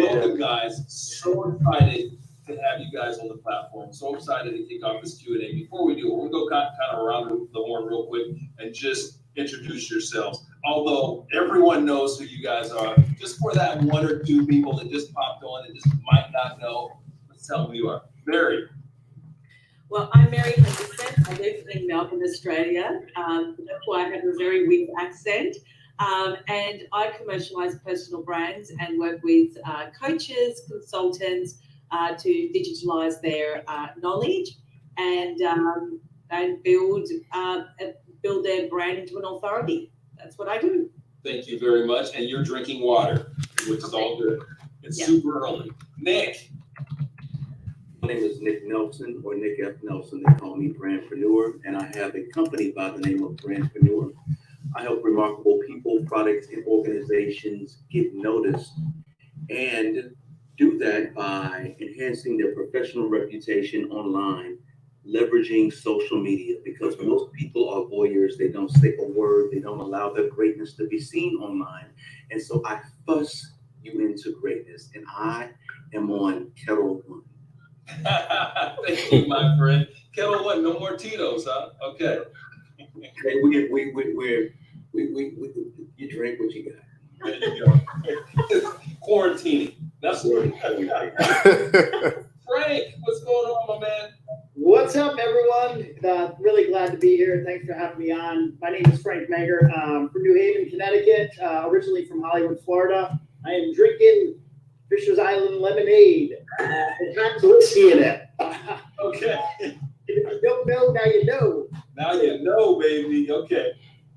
[SPEAKER 3] Welcome, guys. So excited to have you guys on the platform. So excited to kick off this Q&A. Before we do, we'll go kind of around the horn real quick and just introduce yourselves. Although everyone knows who you guys are, just for that one or two people that just popped on and just might not know, let's tell them who you are. Mary.
[SPEAKER 4] Well, I'm Mary Henderson. I live in Melbourne, Australia. That's why I have a very weak accent. And I commercialize personal brands and work with coaches, consultants to digitalize their knowledge and build their brand into an authority. That's what I do.
[SPEAKER 3] Thank you very much. And you're drinking water, which is all good. It's super early. Nick.
[SPEAKER 9] My name is Nick Nelson, or Nick F. Nelson. They call me Brandpreneur, and I have a company by the name of Brandpreneur. I help remarkable people, products, and organizations get noticed, and do that by enhancing their professional reputation online, leveraging social media, because most people are voyeurs. They don't say a word. They don't allow their greatness to be seen online. And so I fuss you into greatness, and I am on Kettle One.
[SPEAKER 3] Thank you, my friend. Kettle One, no more Tito's, huh? Okay.
[SPEAKER 9] Okay, you drink what you got.
[SPEAKER 3] There you go. Quarantining. That's what Frank, what's going on, my man?
[SPEAKER 8] What's up, everyone? Really glad to be here. Thanks for having me on. My name is Frank Menger. From New Haven, Connecticut, originally from Hollywood, Florida. I am drinking Fisher's Island lemonade. It has whiskey in it.
[SPEAKER 3] Okay.
[SPEAKER 8] If you don't know, now you know.
[SPEAKER 3] Now you know, baby. Okay.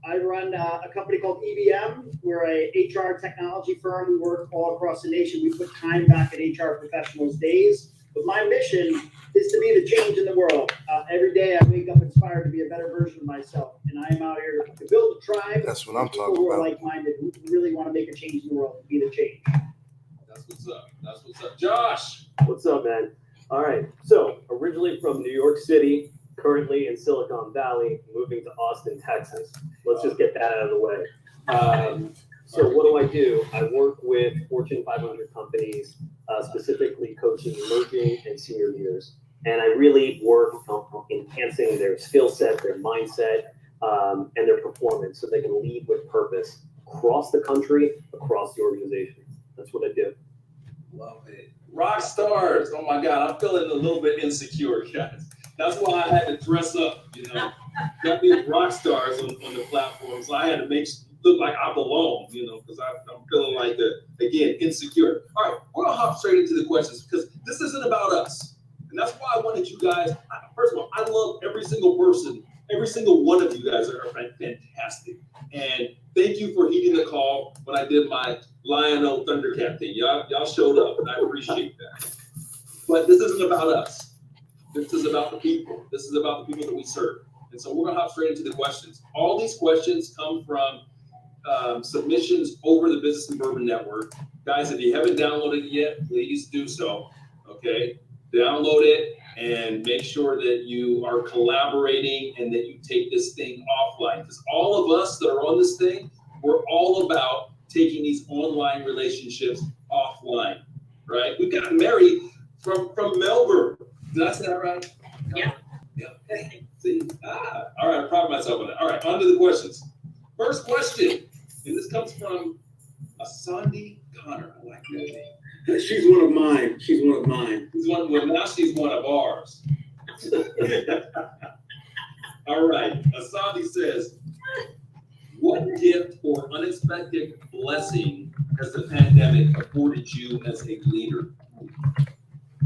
[SPEAKER 8] I run a company called EBM. We're a HR technology firm. We work all across the nation. We put time back in HR professionals' days. But my mission is to be the change in the world. Every day I wake up inspired to be a better version of myself. And I am out here to build a tribe.
[SPEAKER 2] That's what I'm
[SPEAKER 8] people
[SPEAKER 2] talking
[SPEAKER 8] who are
[SPEAKER 2] about.
[SPEAKER 8] like-minded, who really want to make a change in the world and be the change.
[SPEAKER 3] That's what's up. That's what's up. Josh.
[SPEAKER 10] What's up, man? All right. So, originally from New York City, currently in Silicon Valley, moving to Austin, Texas. Let's just get that out of the way. So what do? I work with Fortune 500 companies, specifically coaching emerging and senior leaders. And I really work on enhancing their skill set, their mindset, and their performance so they can lead with purpose across the country, across the organization. That's what I do.
[SPEAKER 3] Love it. Rock stars. Oh my God. I'm feeling a little bit insecure, guys. That's why I had to dress up, Got these rock stars on the platform. So I had to look like I belong, because I'm feeling like, again, insecure. All right, we're going to hop straight into the questions because this isn't about us. And that's why I wanted you guys, first of all, I love every single person every single one of you guys are fantastic. And thank you for heeding the call when I did my Lionel Thundercat thing. Y'all showed up, and I appreciate that. But this isn't about us. This is about the people. This is about the people that we serve. And so we're gonna hop straight into the questions. All these questions come from submissions over the Business and Bourbon Network. Guys, if you haven't downloaded it yet, please do so, okay? Download it and make sure that you are collaborating and that you take this thing offline. Because all of us that are on this thing, we're all about taking these online relationships offline, right? We've got Mary from Melbourne. Did I say that right?
[SPEAKER 4] Yeah.
[SPEAKER 3] Yeah. Hey, see? All right, I pride myself on that. All right, on to the questions. First question, and this comes from Asandi Connor. I like that name.
[SPEAKER 9] She's one of mine. She's one of mine.
[SPEAKER 3] Well, now she's one of ours. All right, Asandi says, what gift or unexpected blessing has the pandemic afforded you as a leader?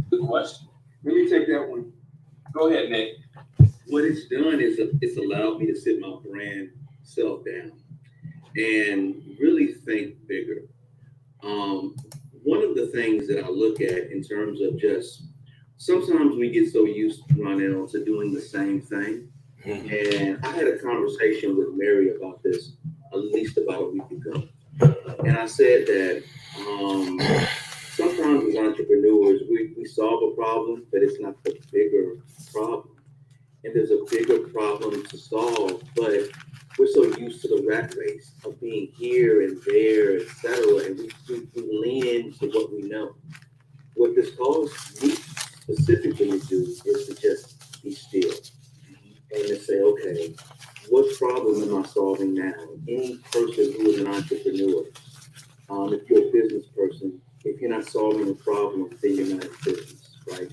[SPEAKER 3] Good question.
[SPEAKER 9] Let me take that one.
[SPEAKER 3] Go ahead, Nick.
[SPEAKER 9] What it's done is it's allowed me to sit my brand self down and really think bigger. One of the things that I look at in terms of just sometimes we get so used, Ronell, to doing the same thing. And I had a conversation with Mary about this at least about a week ago. And I said that sometimes as entrepreneurs, we solve a problem, but it's not the bigger problem. And there's a bigger problem to solve, but we're so used to the rat race of being here and there, et cetera, and we lean into what we know. What this calls me specifically to do is to just be still and to say, okay, what problem am I solving now? Any person who is an entrepreneur, if you're a business person, if you're not solving a problem, then you're not in business, right?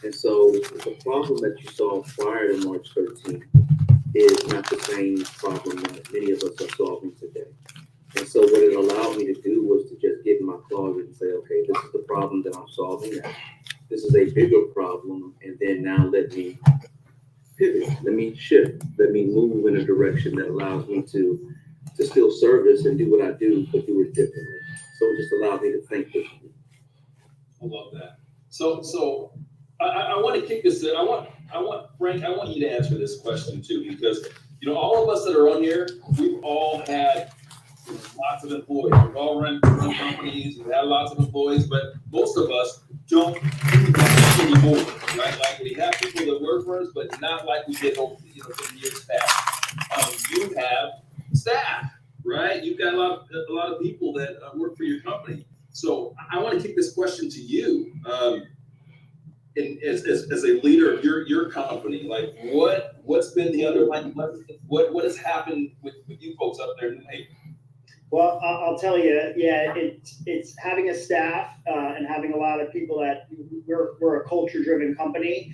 [SPEAKER 9] And so the problem that you solved prior to March 13th is not the same problem that many of us are solving today. And so what it allowed me to do was to just get in my closet and say, okay, this is the problem that I'm solving now. This is a bigger problem. And then now let me pivot, let me shift, let me move in a direction that allows me to still service and do what I do, but do it differently. So it just allowed me to think differently.
[SPEAKER 3] I love that. So I want to kick this in. I want Frank, I want you to answer this question too, because all of us that are on here, we've all had lots of employees. We've all run companies, we've had lots of employees, but most of us don't do that anymore, right? Like we have people that work for us, but not like we did over some years past. You have staff, right? You've got a lot of people that work for your company. So I want to kick this question to you. As a leader of your company, like what's been the underlying what has happened with you folks up there in New Haven?
[SPEAKER 8] Well, I'll tell you, yeah, it's having a staff and having a lot of people that we're a culture-driven company.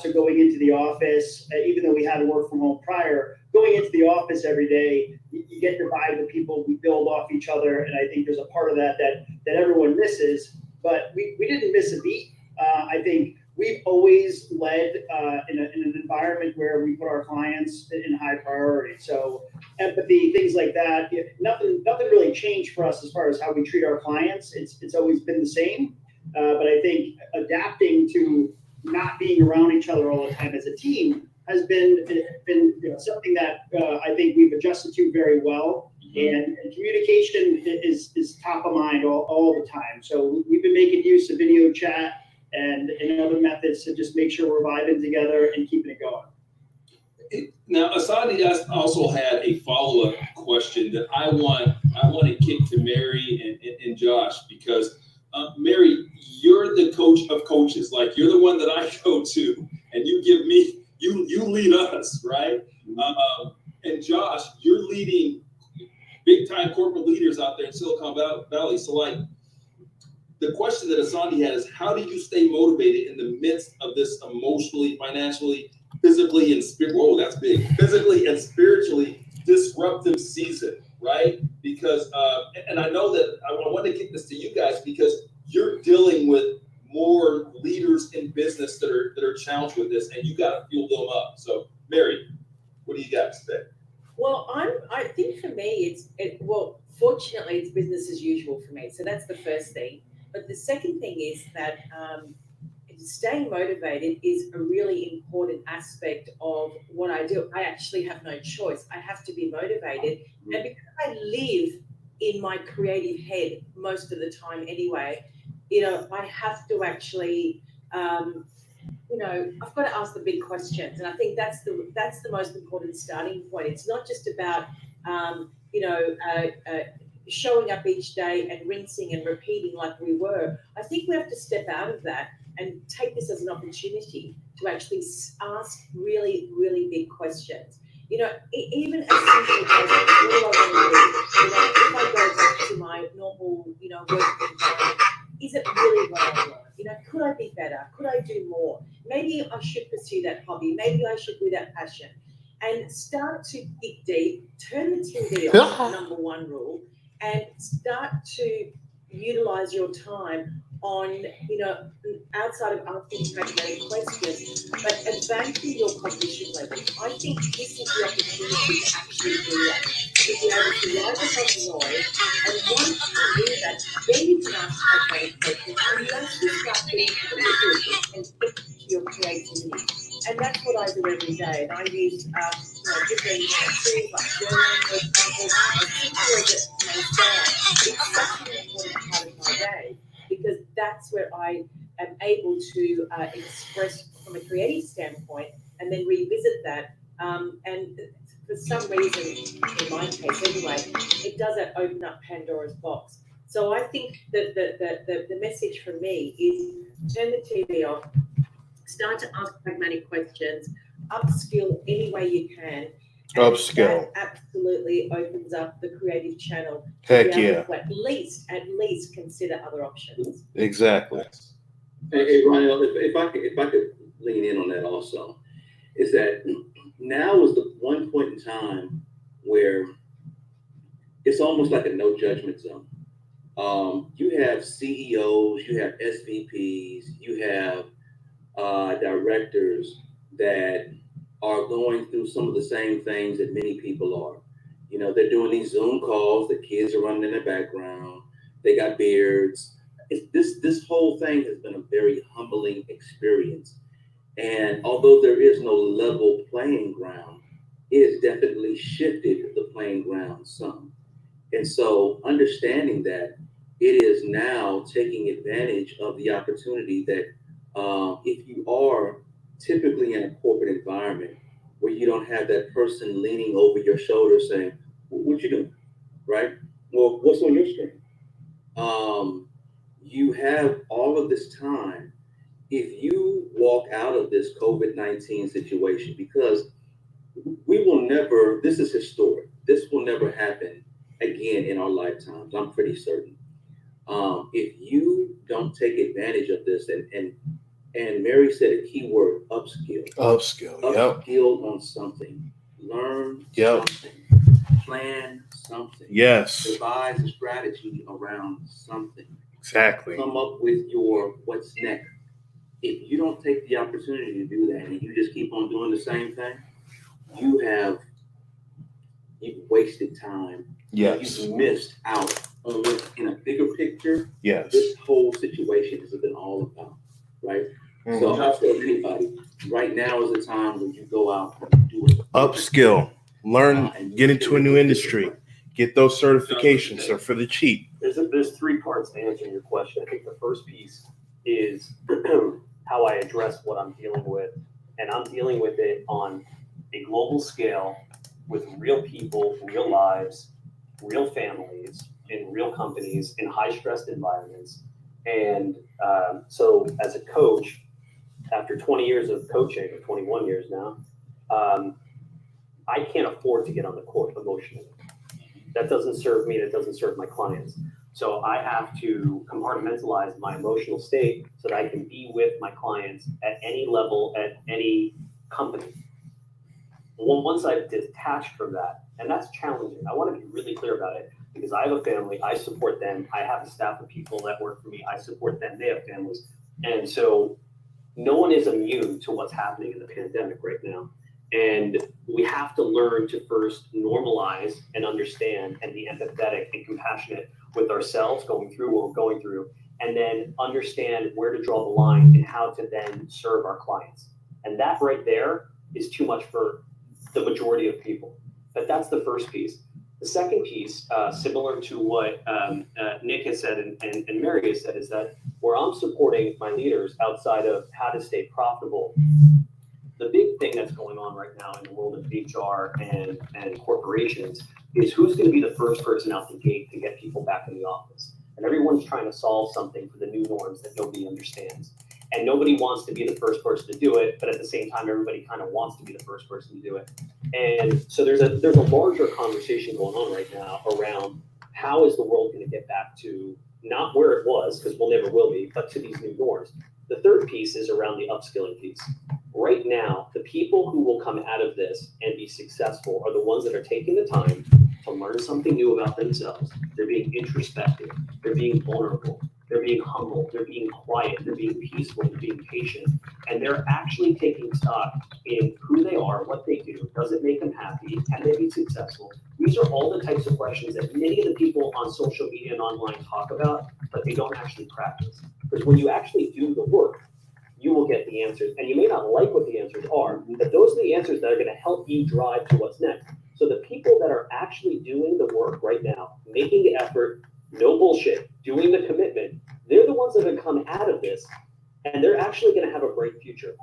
[SPEAKER 8] So going into the office, even though we had to work from home prior, going into the office every day, you get to vibe with people, we build off each other, and I think there's a part of that everyone misses, but we didn't miss a beat. I think we've always led in an environment where we put our clients in high priority. So empathy, things like that, nothing really changed for us as far as how we treat our clients. It's always been the same. But I think adapting to not being around each other all the time as a team has been something that I think we've adjusted to very well. And communication is top of mind all the time. So we've been making use of video chat and other methods to just make sure we're vibing together and keeping it going.
[SPEAKER 3] Now, Asadi also had a follow-up question that I want to kick to Mary and Josh, because Mary, you're the coach of coaches. Like, you're the one that I go to, and you give me, you lead us, right? And Josh, you're leading big-time corporate leaders out there in Silicon Valley. So, like, the question that Asandi had is, how do you stay motivated in the midst of this emotionally, financially, physically, and physically and spiritually disruptive season, right? Because, and I know that I want to kick this to you guys because you're dealing with more leaders in business that are challenged with this, and you got to fuel them up. So, Mary. checks today?
[SPEAKER 4] Well, I think for me, fortunately, it's business as usual for me. So that's the first thing. But the second thing is that staying motivated is a really important aspect of what I do. I actually have no choice. I have to be motivated. And because I live in my creative head most of the time anyway, I have to actually, I've got to ask the big questions. And I think that's the most important starting point. It's not just about, showing up each day and rinsing and repeating like we were. I think we have to step out of that and take this as an opportunity to actually ask really, really big questions. Even as simple as what do I want to do? If I go back to my normal, working environment, is it really what I want? Could I be better? Could I do more? Maybe I should pursue that hobby. Maybe I should do that passion. And start to dig deep, turn the TV off, number one rule, and start to utilize your time on, outside of asking pragmatic questions, but advancing your cognition level. I think this is the opportunity to actually do that, to be able to rise above the noise. And once you do that, then you can ask pragmatic questions, and you actually start getting creative and stick to your creativity. And that's what I do every day. And I use different tools like journaling, for example, as simple as it may sound. It's such an important part of my day, because that's where I am able to express from a creative standpoint and then revisit that. And for some reason, in my case anyway, it doesn't open up Pandora's box. So I think that the message for me is turn the TV off, start to ask pragmatic questions, upskill any way you can.
[SPEAKER 2] Upskill.
[SPEAKER 4] That absolutely opens up the creative channel.
[SPEAKER 2] Heck
[SPEAKER 4] to be able
[SPEAKER 2] yeah.
[SPEAKER 4] to at least consider other options.
[SPEAKER 2] Exactly.
[SPEAKER 9] Hey, Ryan, if I could lean in on that also, is that now is the one point in time where it's almost like a no judgment zone. You have CEOs, you have SVPs, you have directors that are going through some of the same things that many people are. They're doing these Zoom calls, the kids are running in the background, they got beards. This whole thing has been a very humbling experience. And although there is no level playing ground, it has definitely shifted the playing ground some. And so understanding that it is now taking advantage of the opportunity that if you are typically in a corporate environment where you don't have that person leaning over your shoulder saying, what you doing, right? Well, what's on your screen? You have all of this time. If you walk out of this COVID-19 situation, because we will never, this is historic, this will never happen again in our lifetimes, I'm pretty certain. If you don't take advantage of this, and Mary said a key word, upskill.
[SPEAKER 2] Upskill, yep.
[SPEAKER 9] Upskill on something. Learn
[SPEAKER 2] Yep.
[SPEAKER 9] something. Plan something.
[SPEAKER 2] Yes.
[SPEAKER 9] Devise a strategy around something.
[SPEAKER 2] Exactly.
[SPEAKER 9] Come up with your what's next. If you don't take the opportunity to do that and you just keep on doing the same thing, you've wasted time.
[SPEAKER 2] Yes.
[SPEAKER 9] You've missed out on what, in a bigger picture,
[SPEAKER 2] Yes.
[SPEAKER 9] this whole situation has been all about, right?
[SPEAKER 2] Mm-hmm.
[SPEAKER 9] So I'll tell anybody, right now is the time when you go out and do it.
[SPEAKER 2] Upskill, learn, get into a new industry, get those certifications. They're for the cheap.
[SPEAKER 10] There's three parts to answering your question. I think the first piece is how I address what I'm dealing with, and I'm dealing with it on a global scale with real people, real lives, real families, in real companies, in high-stressed environments. And so as a coach, after 20 years of coaching, or 21 years now, I can't afford to get on the court emotionally. That doesn't serve me, that doesn't serve my clients. So I have to compartmentalize my emotional state so that I can be with my clients at any level, at any company. Once I've detached from that, and that's challenging, I want to be really clear about it, because I have a family, I support them, I have a staff of people that work for me, I support them, they have families. And so no one is immune to what's happening in the pandemic right now. And we have to learn to first normalize and understand and be empathetic and compassionate with ourselves going through what we're going through, and then understand where to draw the line and how to then serve our clients. And that right there is too much for the majority of people. But that's the first piece. The second piece, similar to what Nick has said and Mary has said, is that where I'm supporting my leaders outside of how to stay profitable, the big thing that's going on right now in the world of HR and corporations is who's going to be the first person out the gate to get people back in the office. And everyone's trying to solve something for the new norms that nobody understands. And nobody wants to be the first person to do it, but at the same time, everybody kind of wants to be the first person to do it. And so there's a larger conversation going on right now around how is the world going to get back to not where it was, because we'll never will be, but to these new norms. The third piece is around the upskilling piece. Right now, the people who will come out of this and be successful are the ones that are taking the time to learn something new about themselves. They're being introspective. They're being vulnerable. They're being humble. They're being quiet. They're being peaceful. They're being patient. And they're actually taking stock in who they are, what they do. Does it make them happy? Can they be successful? These are all the types of questions that many of the people on social media and online talk about, but they don't actually practice. Because when you actually do the work, you will get the answers. And you may not like what the answers are, but those are the answers that are going to help you drive to what's next. So the people that are actually doing the work right now, making the effort, no bullshit, doing the commitment, they're the ones that have come out of this, and they're actually going to have a bright future.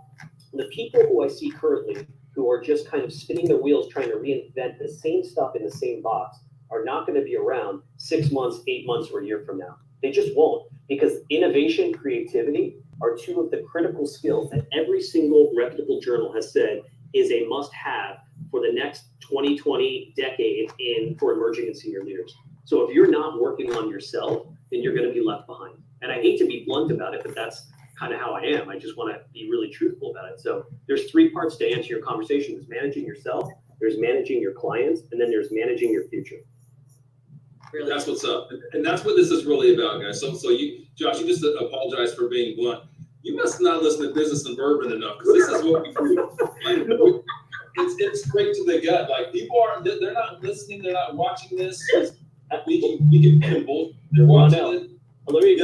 [SPEAKER 10] The people who I see currently who are just kind of spinning their wheels trying to reinvent the same stuff in the same box are not going to be around 6 months, 8 months, or a year from now. They just won't, because innovation, creativity are two of the critical skills that every single reputable journal has said is a must-have for the next 2020 decade for emerging and senior leaders. So if you're not working on yourself, then you're going to be left behind. And I hate to be blunt about it, but that's kind of how I am. I just want to be really truthful about it. So there's 3 parts to answer your conversation. There's managing yourself, there's managing your clients, and then there's managing your future.
[SPEAKER 4] Really?
[SPEAKER 3] That's what's up. And that's what this is really about, guys. So you, Josh, you just apologize for being blunt. You must not listen to Business and Bourbon enough, because this is what we do. And it's straight to the gut. Like, people they're not listening, they're not watching this. We can be both. They're watching it.
[SPEAKER 10] Let me.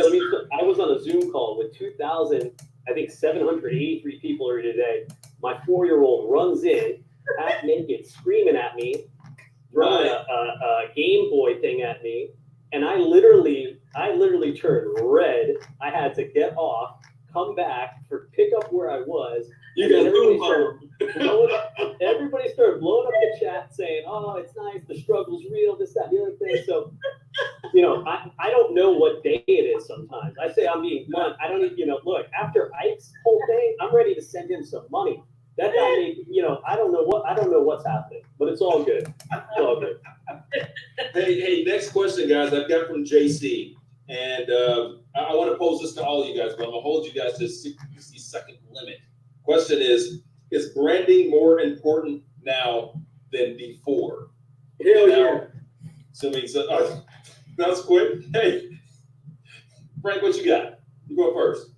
[SPEAKER 10] I was on a Zoom call with 783 people here today. My 4-year-old runs in, half naked, screaming at me, throwing a Game Boy thing at me, and I literally turned red. I had to get off, come back, pick up where I was. Everybody started blowing up the chat saying, "Oh, it's nice, the struggle's real, this, that, the other thing." So, I don't know what day it is sometimes. I say I'm being blunt. I don't even, look, after Ike's whole thing, I'm ready to send him some money. That guy made, I don't know what's happening, but it's all good. It's all good.
[SPEAKER 3] Hey, next question, guys. I've got from JC. And I want to pose this to all of you guys, but I'm going to hold you guys to a 60-second limit. Question is branding more important now than before?
[SPEAKER 8] Hell yeah.
[SPEAKER 3] So that's quick. Hey, Frank, what you got? You go first.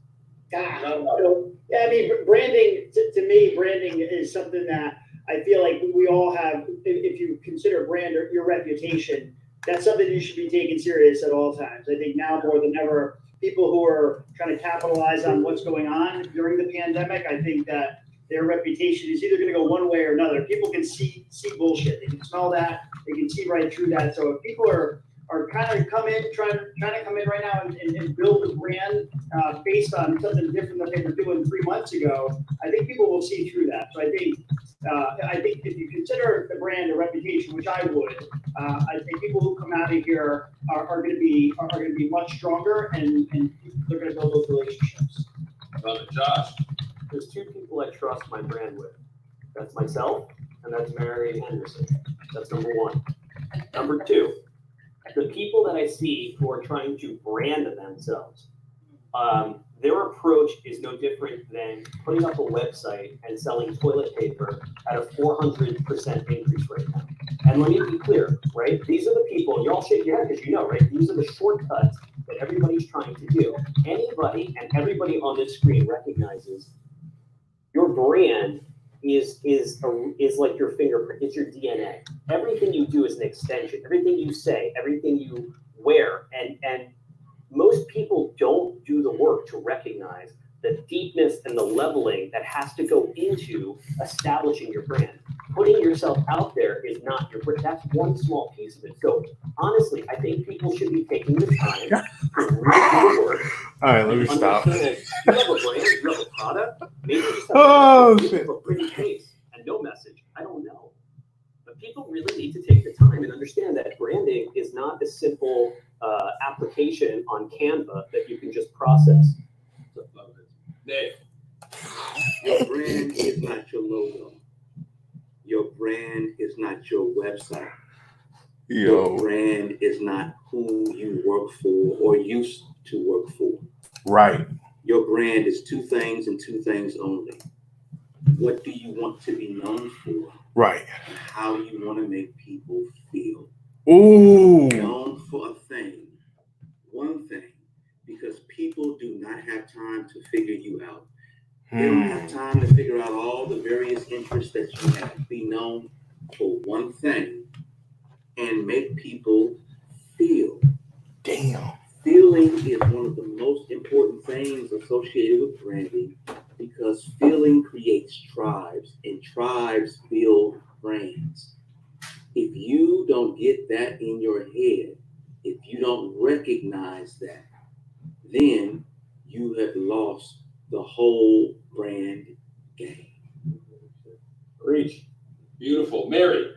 [SPEAKER 8] Branding, to me, branding is something that I feel like we all have. If you consider brand or your reputation, that's something you should be taken serious at all times. I think now more than ever, people who are trying to capitalize on what's going on during the pandemic, I think that their reputation is either going to go one way or another. People can see bullshit. They can smell that. They can see right through that. So if people are kind of trying to come in right now and build a brand based on something different that they were doing 3 months ago, I think people will see through that. So I think if you consider the brand a reputation, which I would, I think people who come out of here are going to be much stronger, and they're going to build those relationships.
[SPEAKER 3] Josh.
[SPEAKER 10] There's 2 people I trust my brand with. That's myself, and that's Mary Henderson. That's number 1. Number 2, the people that I see who are trying to brand themselves, their approach is no different than putting up a website and selling toilet paper at a 400% increase right now. And let me be clear, right? These are the people, and you all shake your head because right? These are the shortcuts that everybody's trying to do. Anybody and everybody on this screen recognizes your brand is like your fingerprint. It's your DNA. Everything you do is an extension. Everything you say, everything you wear, and most people don't do the work to recognize the deepness and the leveling that has to go into establishing your brand. Putting yourself out there is not your brand. That's one small piece of it. So honestly, I think people should be taking the time to really do the work.
[SPEAKER 2] All right, let me stop.
[SPEAKER 10] Understand you have a brand, you have a product, maybe you just have a pretty face and no message. I don't know. But people really need to take the time and understand that branding is not a simple application on Canva that you can just process.
[SPEAKER 3] Dave.
[SPEAKER 9] Your brand is not your logo. Your brand is not your website. Your brand is not who you work for or used to work for.
[SPEAKER 2] Right.
[SPEAKER 9] Your brand is two things and two things only. What do you want to be known for?
[SPEAKER 2] Right.
[SPEAKER 9] And how do you want to make people feel?
[SPEAKER 2] Ooh.
[SPEAKER 9] Known for a thing, one thing, because people do not have time to figure you out. They don't have time to figure out all the various interests that you have. Be known for one thing and make people feel.
[SPEAKER 2] Damn.
[SPEAKER 9] Feeling is one of the most important things associated with branding because feeling creates tribes and tribes build brands. If you don't get that in your head, if you don't recognize that, then you have lost the whole brand game.
[SPEAKER 3] Preach. Beautiful. Mary.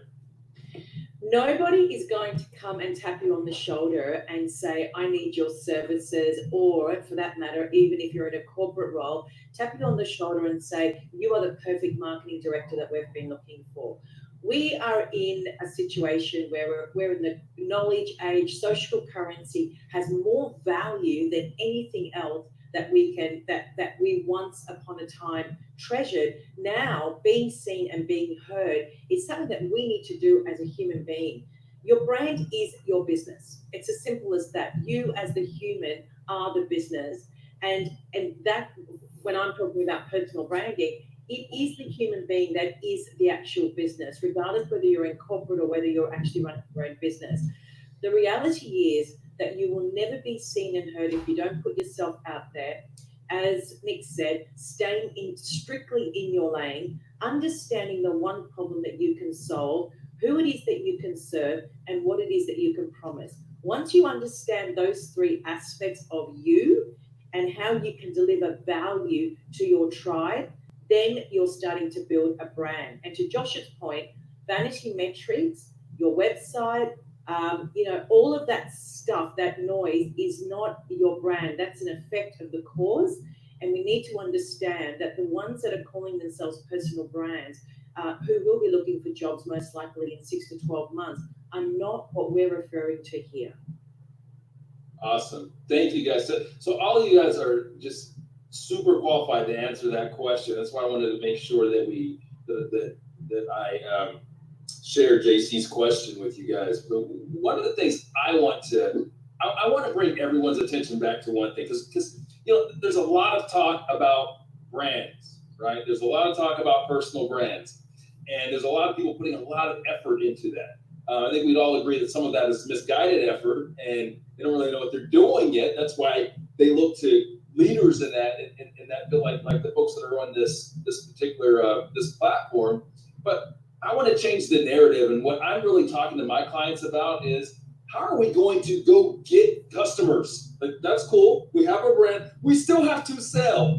[SPEAKER 4] Nobody is going to come and tap you on the shoulder and say, I need your services, or for that matter, even if you're in a corporate role, tap you on the shoulder and say, you are the perfect marketing director that we've been looking for. We are in a situation where we're in the knowledge age. Social currency has more value than anything else that we once upon a time treasured. Now being seen and being heard is something that we need to do as a human being. Your brand is your business. It's as simple as that. You as the human are the business. And that, when I'm talking about personal branding, it is the human being that is the actual business, regardless whether you're in corporate or whether you're actually running your own business. The reality is that you will never be seen and heard if you don't put yourself out there. As Nick said, staying strictly in your lane, understanding the one problem that you can solve, who it is that you can serve, and what it is that you can promise. Once you understand those three aspects of you and how you can deliver value to your tribe, then you're starting to build a brand. And to Josh's point, vanity metrics, your website, all of that stuff, that noise is not your brand. That's an effect of the cause. And we need to understand that the ones that are calling themselves personal brands, who will be looking for jobs most likely in 6 to 12 months, are not what we're referring to here.
[SPEAKER 3] Awesome. Thank you, guys. So all of you guys are just super qualified to answer that question. That's why I wanted to make sure that I share JC's question with you guys. But one of the things I want to bring everyone's attention back to one thing, because there's a lot of talk about brands, right? There's a lot of talk about personal brands, and there's a lot of people putting a lot of effort into that. I think we'd all agree that some of that is misguided effort, and they don't really know what they're doing yet. That's why they look to leaders in that feel like the folks that are on this particular this platform. But I want to change the narrative, and what I'm really talking to my clients about is, how are we going to go get customers? Like, that's cool. We have our brand. We still have to sell.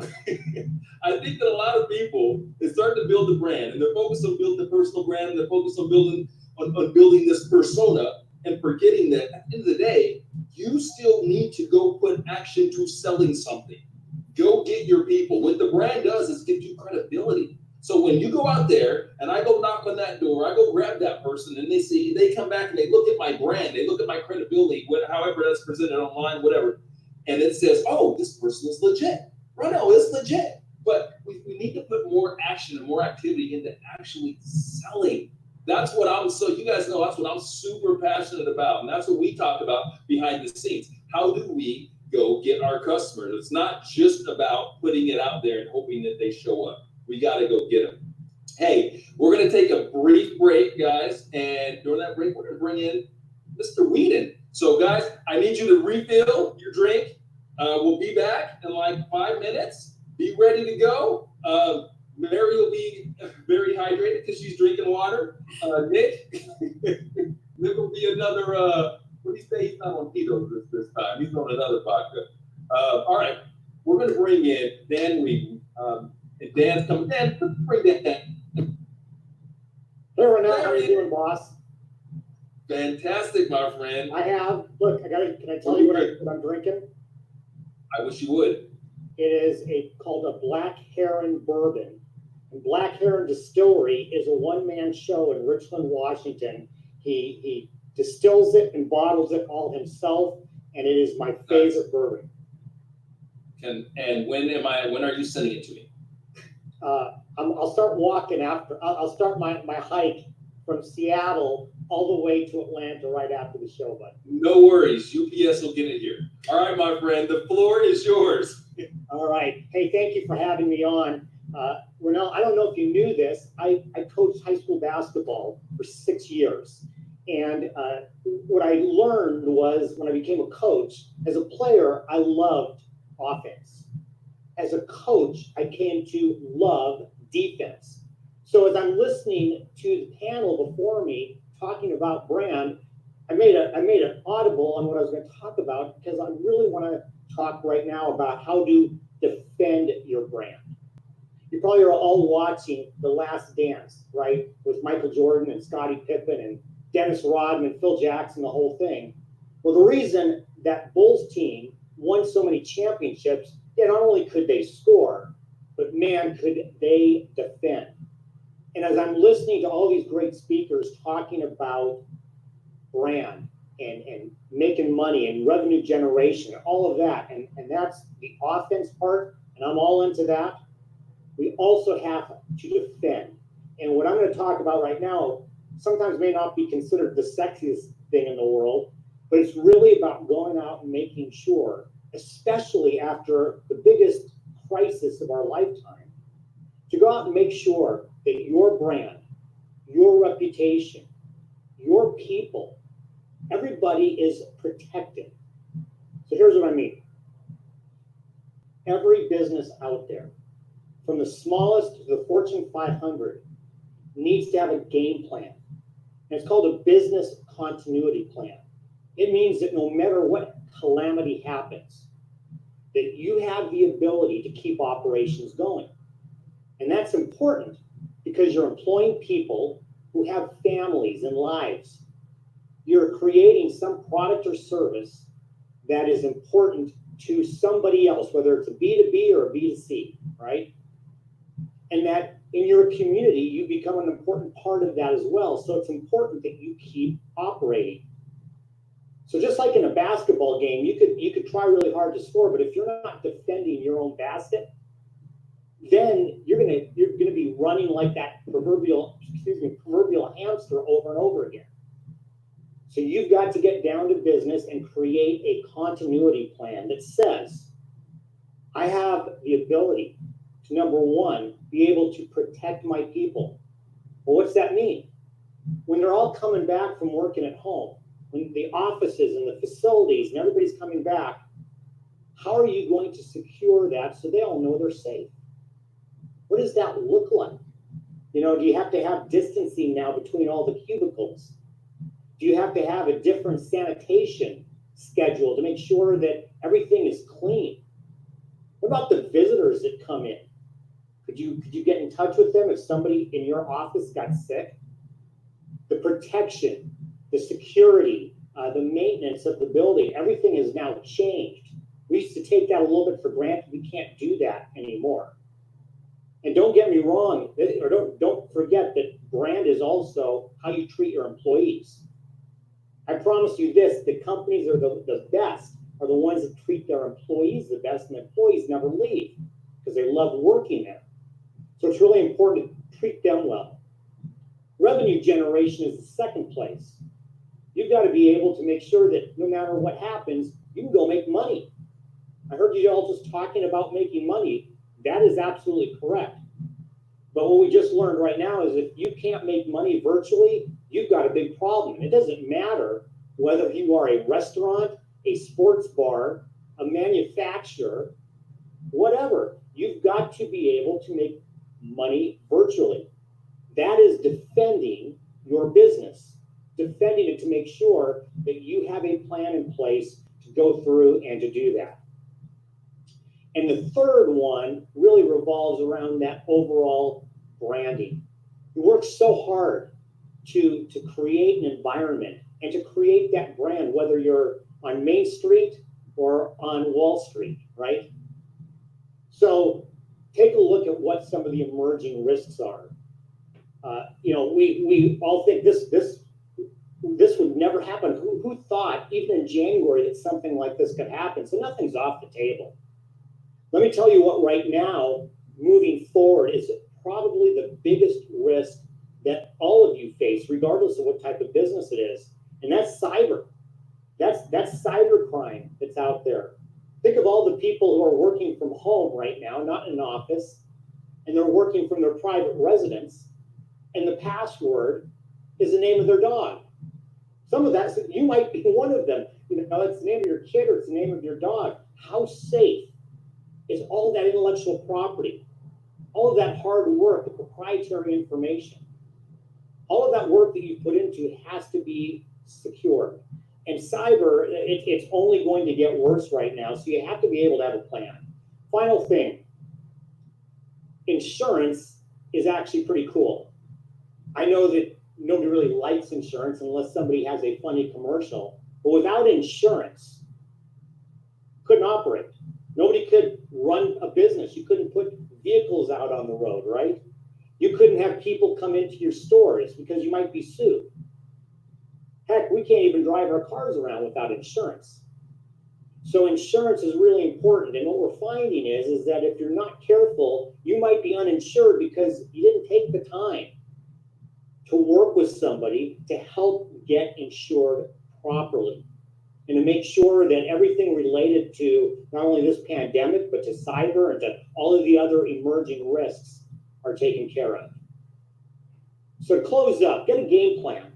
[SPEAKER 3] I think that a lot of people is starting to build the brand, and they're focused on building the personal brand, and they're focused on building this persona, and forgetting that at the end of the day, you still need to go put action to selling something. Go get your people. What the brand does is give you credibility. So when you go out there and I go knock on that door, I go grab that person, and they come back and they look at my brand, they look at my credibility, however that's presented online, whatever, and it says, oh, this person is legit. Ronell is legit. But we need to put more action and more activity into actually selling. That's what so you guys know, that's what I'm super passionate about. And that's what we talk about behind the scenes. How do we go get our customers? It's not just about putting it out there and hoping that they show up. We got to go get them. Hey, we're going to take a brief break, guys. And during that break, we're going to bring in Mr. Whedon. So, guys, I need you to refill your drink. We'll be back in like 5 minutes. Be ready to go. Mary will be very hydrated because she's drinking water. Nick, Nick will be another, what do you say? He's not on Tito's this time. He's on another vodka. All right. We're going to bring in Dan Whedon. And Dan's coming. Dan, bring Dan.
[SPEAKER 8] Hey, Ronell, how are you doing, boss?
[SPEAKER 3] Fantastic, my friend.
[SPEAKER 8] Look, can I tell you what I'm drinking?
[SPEAKER 3] I wish you would.
[SPEAKER 8] It is called a Black Heron Bourbon. And Black Heron Distillery is a one-man show in Richland, Washington. He distills it and bottles it all himself, and it is my favorite bourbon.
[SPEAKER 3] And when are you sending it to me?
[SPEAKER 8] I'll start walking after. I'll start my hike from Seattle all the way to Atlanta right after the show, bud.
[SPEAKER 3] No worries. UPS will get it here. All right, my friend. The floor is yours.
[SPEAKER 8] All right. Hey, thank you for having me on. Ronell, I don't know if you knew this. I coached high school basketball for 6 years. And what I learned was when I became a coach, as a player, I loved offense. As a coach, I came to love defense. So as I'm listening to the panel before me talking about brand, I made an audible on what I was going to talk about because I really want to talk right now about how to defend your brand. You probably are all watching The Last Dance, right? With Michael Jordan and Scottie Pippen and Dennis Rodman, Phil Jackson, the whole thing. Well, the reason that Bulls team won so many championships, yeah, not only could they score, but man, could they defend. And as I'm listening to all these great speakers talking about brand and making money and revenue generation, all of that, and that's the offense part, and I'm all into that, we also have to defend. And what I'm going to talk about right now sometimes may not be considered the sexiest thing in the world, but it's really about going out and making sure, especially after the biggest crisis of our lifetime, to go out and make sure that your brand, your reputation, your people, everybody is protected. So here's what I mean. Every business out there, from the smallest to the Fortune 500, needs to have a game plan. And it's called a business continuity plan. It means that no matter what calamity happens, that you have the ability to keep operations going. And that's important because you're employing people who have families and lives. You're creating some product or service that is important to somebody else, whether it's a B2B or a B2C, right? And that in your community, you become an important part of that as well. So it's important that you keep operating. So just like in a basketball game, you could try really hard to score, but if you're not defending your own basket, then you're gonna be running like that proverbial hamster over and over again. So you've got to get down to business and create a continuity plan that says, I have the ability to, number one, be able to protect my people. Well, what's that mean? When they're all coming back from working at home, when the offices and the facilities and everybody's coming back, how are you going to secure that so they all know they're safe? What does that look like? You know, do you have to have distancing now between all the cubicles? Do you have to have a different sanitation schedule to make sure that everything is clean? What about the visitors that come in? Could you get in touch with them if somebody in your office got sick? The protection, the security, the maintenance of the building, everything is now changed. We used to take that a little bit for granted. We can't do that anymore. And don't get me wrong, or don't forget that brand is also how you treat your employees. I promise you this, the companies are the best are the ones that treat their employees the best, and employees never leave because they love working there. So it's really important to treat them well. Revenue generation is the second place. You've got to be able to make sure that no matter what happens, you can go make money. I heard you all just talking about making money. That is absolutely correct.
[SPEAKER 11] But what we just learned right now is if you can't make money virtually, you've got a big problem. It doesn't matter whether you are a restaurant, a sports bar, a manufacturer, whatever. You've got to be able to make money virtually. That is defending your business, defending it to make sure that you have a plan in place to go through and to do that. And the third one really revolves around that overall branding. You work so hard to create an environment and to create that brand, whether you're on Main Street or on Wall Street, right? So take a look at what some of the emerging risks are. We all think this would never happen. Who thought, even in January, that something like this could happen? So nothing's off the table. Let me tell you what right now, moving forward, is probably the biggest risk that all of you face, regardless of what type of business it is, and that's cyber. That's cyber crime that's out there. Think of all the people who are working from home right now, not in an office, and they're working from their private residence, and the password is the name of their dog. Some of that, you might be one of them. It's the name of your kid or it's the name of your dog. How safe is all that intellectual property, all of that hard work, the proprietary information, all of that work that you put into it has to be secure. And cyber, it's only going to get worse right now, so you have to be able to have a plan. Final thing, insurance is actually pretty cool. I know that nobody really likes insurance unless somebody has a funny commercial, but without insurance, couldn't operate. Nobody could run a business. You couldn't put vehicles out on the road, right? You couldn't have people come into your stores because you might be sued. Heck, we can't even drive our cars around without insurance. So insurance is really important. And what we're finding is that if you're not careful, you might be uninsured because you didn't take the time to work with somebody to help get insured properly and to make sure that everything related to not only this pandemic, but to cyber and to all of the other emerging risks are taken care of. So to close up, get a game plan.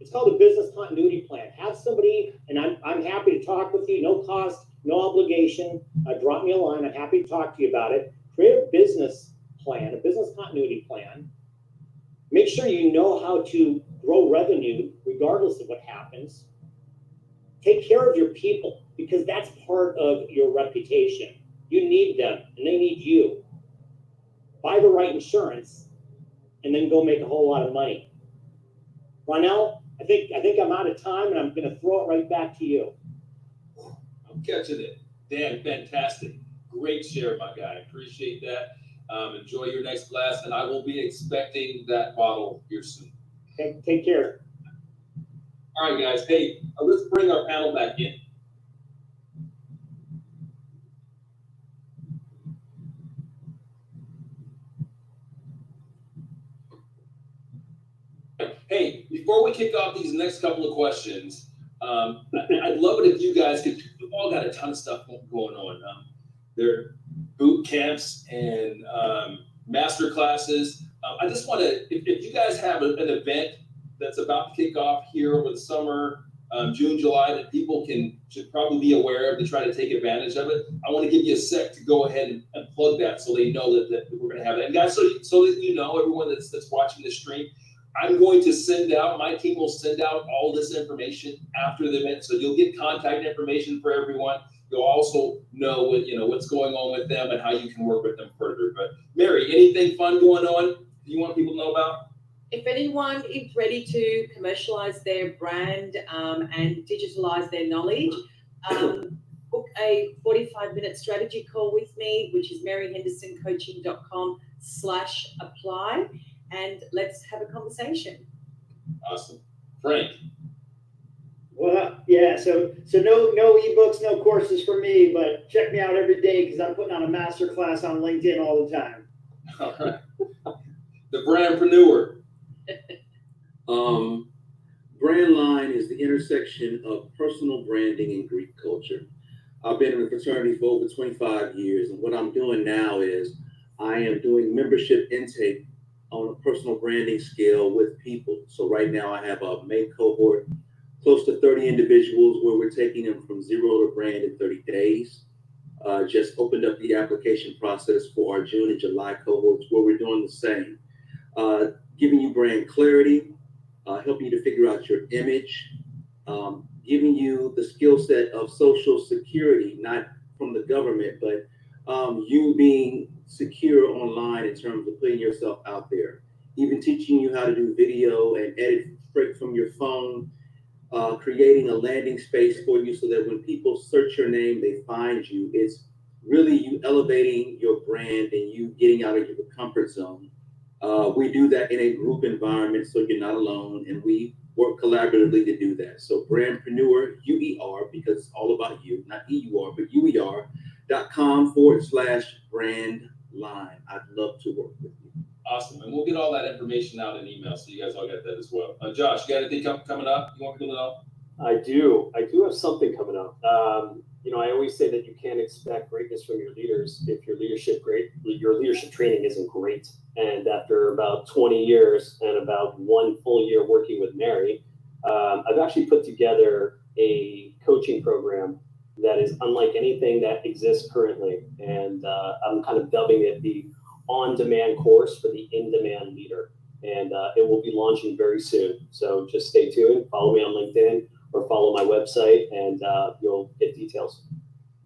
[SPEAKER 11] It's called a business continuity plan. Have somebody, and I'm happy to talk with you, no cost, no obligation. Drop me a line. I'm happy to talk to you about it. Create a business plan, a business continuity plan. Make sure you know how to grow revenue regardless of what happens. Take care of your people because that's part of your reputation. You need them and they need you. Buy the right insurance and then go make a whole lot of money. Ronell, I think I'm out of time and I'm going to throw it right back to you.
[SPEAKER 3] I'm catching it. Dan, fantastic. Great share, my guy. Appreciate that. Enjoy your next glass, and I will be expecting that bottle here soon.
[SPEAKER 11] Okay, take care.
[SPEAKER 3] All right, guys. Hey, let's bring our panel back in. Hey, before we kick off these next couple of questions, I'd love it if you guys could. We've all got a ton of stuff going on. There are boot camps and master classes. I just want to, if you guys have an event that's about to kick off here over the summer, June, July, that people should probably be aware of to try to take advantage of it, I want to give you a sec to go ahead and plug that so they know that we're going to have that. And guys, so that you know, everyone that's watching the stream, I'm going to my team will send out all this information after the event, so you'll get contact information for everyone. You'll also know what's going on with them and how you can work with them further. But Mary, anything fun going on you want people to know about?
[SPEAKER 4] If anyone is ready to commercialize their brand and digitalize their knowledge, book a 45-minute strategy call with me, which is maryhendersoncoaching.com/apply, and let's have a conversation.
[SPEAKER 3] Awesome. Frank.
[SPEAKER 8] Well, yeah, so no ebooks, no courses for me, but check me out every day because I'm putting on a master class on LinkedIn all the time.
[SPEAKER 3] All right. The brandpreneur.
[SPEAKER 9] Brand line is the intersection of personal branding and Greek culture. I've been in the fraternity for over 25 years, and what I'm doing now is I am doing membership intake on a personal branding scale with people. So right now I have a May cohort, close to 30 individuals where we're taking them from zero to brand in 30 days. Just opened up the application process for our June and July cohorts where we're doing the same. Giving you brand clarity, helping you to figure out your image, giving you the skill set of social security, not from the government, but you being secure online in terms of putting yourself out there, even teaching you how to do video and edit straight from your phone, creating a landing space for you so that when people search your name, they find you. It's really you elevating your brand and you getting out of your comfort zone. We do that in a group environment, so you're not alone, and we work collaboratively to do that. So Brandpreneur, UER, because it's all about you, not EUR, but UER.com/brand line. I'd love to work with you.
[SPEAKER 3] Awesome. And we'll get all that information out in email, so you guys all got that as well. Josh, you got anything coming up you want people to know?
[SPEAKER 10] I do have something coming up. I always say that you can't expect greatness from your leaders if your leadership training isn't great. And after about 20 years and about 1 full year working with Mary, I've actually put together a coaching program that is unlike anything that exists currently. And I'm kind of dubbing it the on-demand course for the in-demand leader. And it will be launching very soon. So just stay tuned, follow me on LinkedIn or follow my website, and you'll get details.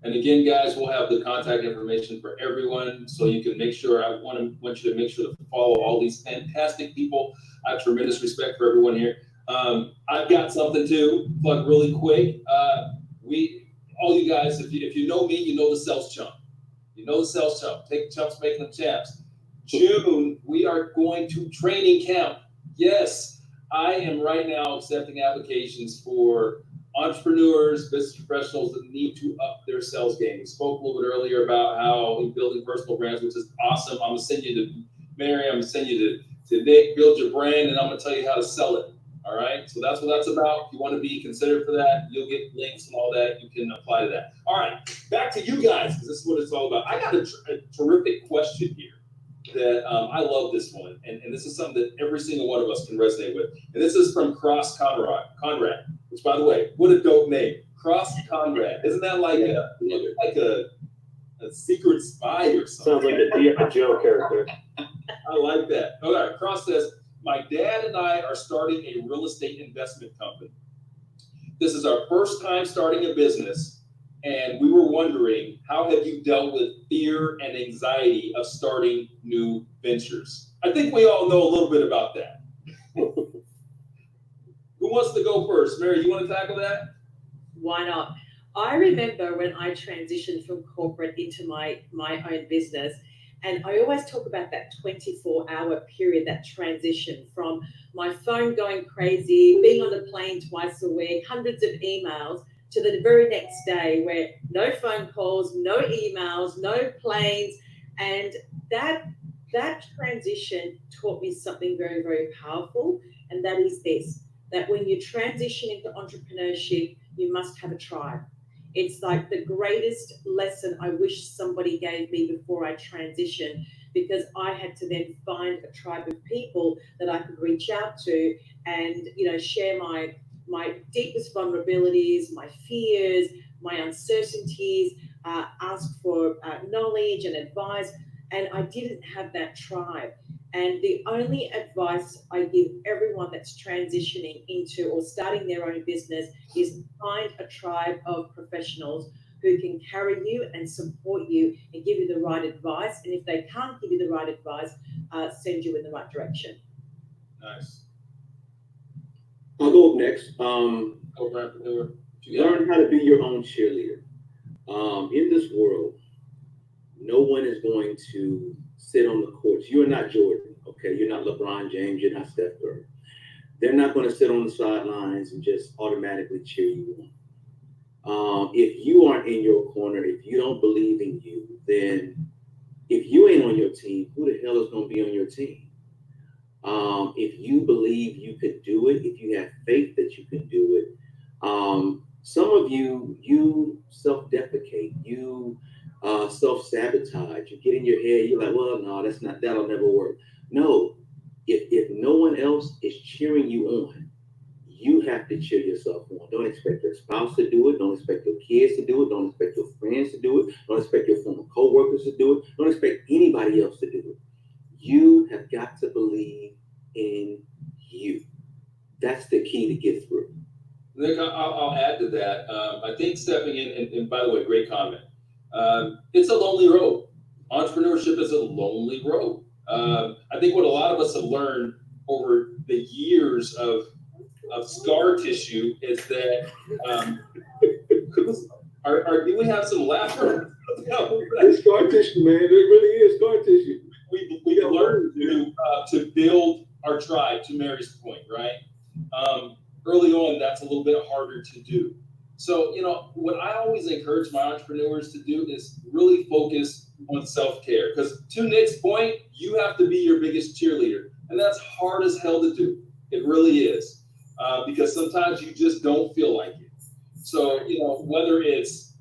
[SPEAKER 3] And again, guys, we'll have the contact information for everyone, so you can make sure, I want you to make sure to follow all these fantastic people. I have tremendous respect for everyone here. I've got something to plug really quick. All you guys, if you know me, you know the sales chump. You know the sales chump. Take chumps, making them champs. June, we are going to training camp. Yes, I am right now accepting applications for entrepreneurs, business professionals that need to up their sales game. We spoke a little bit earlier about how building personal brands, which is awesome. I'm gonna send you to Mary, I'm gonna send you to Nick, build your brand, and I'm gonna tell you how to sell it. All right, so that's what that's about. If you want to be considered for that, you'll get links and all that. You can apply to that. All right, back to you guys, because this is what it's all about. I got a terrific question here that I love this one, and this is something that every single one of us can resonate with. And this is from Cross Conrad, which, by the way, what a dope name, Cross Conrad. Isn't that like a secret spy or something?
[SPEAKER 10] Sounds like a Joe character.
[SPEAKER 3] I like that. All right, Cross says, my dad and I are starting a real estate investment company. This is our first time starting a business, and we were wondering, how have you dealt with fear and anxiety of starting new ventures? I think we all know a little bit about that. Who wants to go first? Mary, you want to tackle that?
[SPEAKER 4] Why not? I remember when I transitioned from corporate into my own business, and I always talk about that 24-hour period, that transition from my phone going crazy, being on a plane twice a week, hundreds of emails, to the very next day where no phone calls, no emails, no planes. And that transition taught me something very, very powerful. And that is this, that when you transition into entrepreneurship, you must have a tribe. It's like the greatest lesson I wish somebody gave me before I transitioned, because I had to then find a tribe of people that I could reach out to and, share my deepest vulnerabilities, my fears, my uncertainties, ask for knowledge and advice. And I didn't have that tribe. And the only advice I give everyone that's transitioning into or starting their own business is find a tribe of professionals who can carry you and support you and give you the right advice. And if they can't give you the right advice, send you in the right direction.
[SPEAKER 3] Nice.
[SPEAKER 9] I'll go up next.
[SPEAKER 3] Learn
[SPEAKER 9] how to be your own cheerleader. In this world, no one is going to sit on the courts. You are not Jordan, okay? You're not LeBron James. You're not Steph Curry. They're not going to sit on the sidelines and just automatically cheer you on. If you aren't in your corner, if you don't believe in you, then if you ain't on your team, who the hell is going to be on your team? If you believe you could do it, if you have faith that you can do it, some of you self-deprecate. You self-sabotage. You get in your head, you're like, well, no, that'll never work. No, if no one else is cheering you on, you have to cheer yourself on. Don't expect your spouse to do it. Don't expect your kids to do it. Don't expect your friends to do it. Don't expect your former co-workers to do it. Don't expect anybody else to do it. You have got to believe in you. That's the key to get through.
[SPEAKER 3] Nick, I'll add to that. I think stepping in, and by the way, great comment. It's a lonely road. Entrepreneurship is a lonely road. I think what a lot of us have learned over the years of scar tissue is that do we have some laughter?
[SPEAKER 12] It's scar tissue, man. It really is scar tissue.
[SPEAKER 3] We learned to build our tribe, to Mary's point, right? Early on, that's a little bit harder to do. So, what I always encourage my entrepreneurs to do is really focus on self-care. Because to Nick's point, you have to be your biggest cheerleader. And that's hard as hell to do. It really is. Because sometimes you just don't feel like it. So, whether it's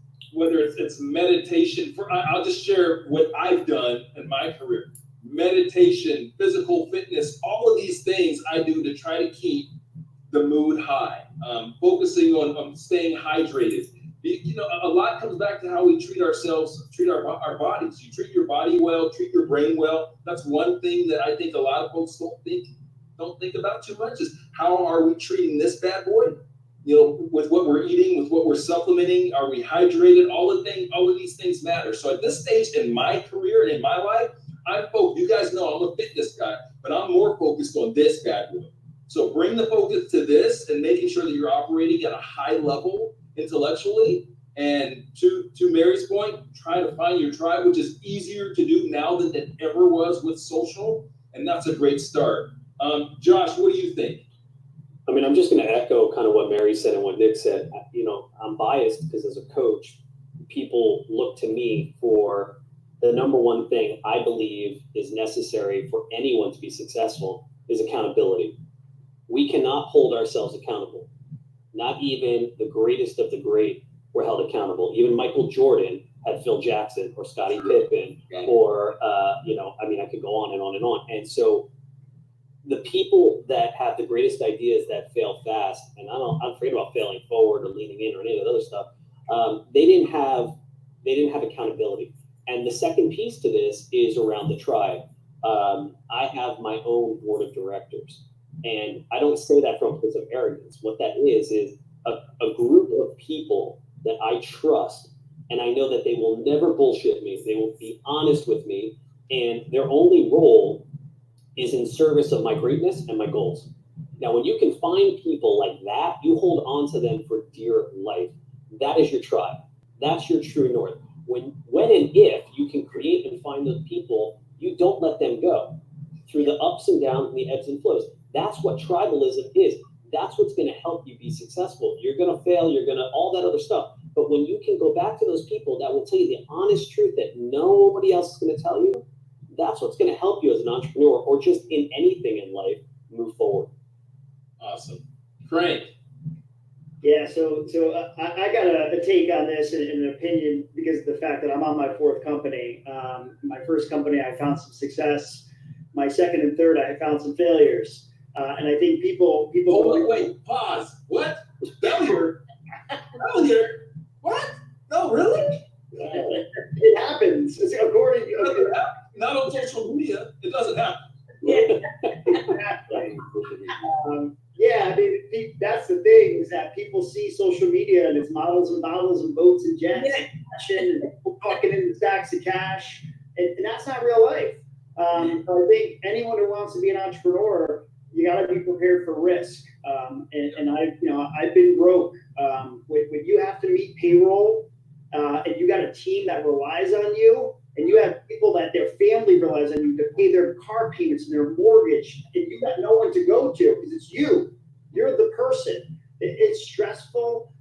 [SPEAKER 3] meditation, I'll just share what I've done in my career. Meditation, physical fitness, all of these things I do to try to keep the mood high, focusing on staying hydrated. A lot comes back to how we treat ourselves, treat our bodies. You treat your body well, treat your brain well. That's one thing that I think a lot of folks don't think about too much is how are we treating this bad boy? With what we're eating, with what we're supplementing, are we hydrated? All of these things matter. So at this stage in my career and in my life, I'm focused. You guys know I'm a fitness guy, but I'm more focused on this bad boy. So bring the focus to this and making sure that you're operating at a high level intellectually. And to Mary's point, try to find your tribe, which is easier to do now than it ever was with social. And that's a great start. Josh, what do you think?
[SPEAKER 10] I mean, I'm just going to echo kind of what Mary said and what Nick said. I'm biased because as a coach, people look to me for the number one thing I believe is necessary for anyone to be successful is accountability. We cannot hold ourselves accountable. Not even the greatest of the great were held accountable. Even Michael Jordan had Phil Jackson or Scottie Pippen or, I could go on and on and on. And so the people that have the greatest ideas that fail fast, and I'm afraid about failing forward or leaning in or any of the other stuff, they didn't have accountability. And the second piece to this is around the tribe. I have my own board of directors. And I don't say that from a place of arrogance. What that is a group of people that I trust, and I know that they will never bullshit me. They will be honest with me, and their only role is in service of my greatness and my goals. Now, when you can find people like that, you hold on to them for dear life. That is your tribe. That's your true north. When and if you can create and find those people, you don't let them go through the ups and downs and the ebbs and flows. That's what tribalism is. That's what's going to help you be successful. You're going to fail. You're going to all that other stuff. But when you can go back to those people that will tell you the honest truth that nobody else is going to tell you, that's what's going to help you as an entrepreneur or just in anything in life move forward.
[SPEAKER 3] Awesome. Frank.
[SPEAKER 8] Yeah, so I got a take on this and an opinion because of the fact that I'm on my fourth company. My first company, I found some success. My second and third, I found some failures. And I think people.
[SPEAKER 3] Oh, wait, pause. What? Failure? Failure? What? No, really?
[SPEAKER 8] It happens. It's according to.
[SPEAKER 3] Not on social media. It doesn't happen.
[SPEAKER 8] I mean, that's the thing is that people see social media and it's models and boats and jets and fashion and people talking in stacks of cash, and that's not real life. So I think anyone who wants to be an entrepreneur, you got to be prepared for risk. And I've been broke. When you have to meet payroll, and you got a team that relies on you, and you have people that their family relies on you to pay their car payments and their mortgage, and you got no one to go to because it's you. You're the person. It's stressful.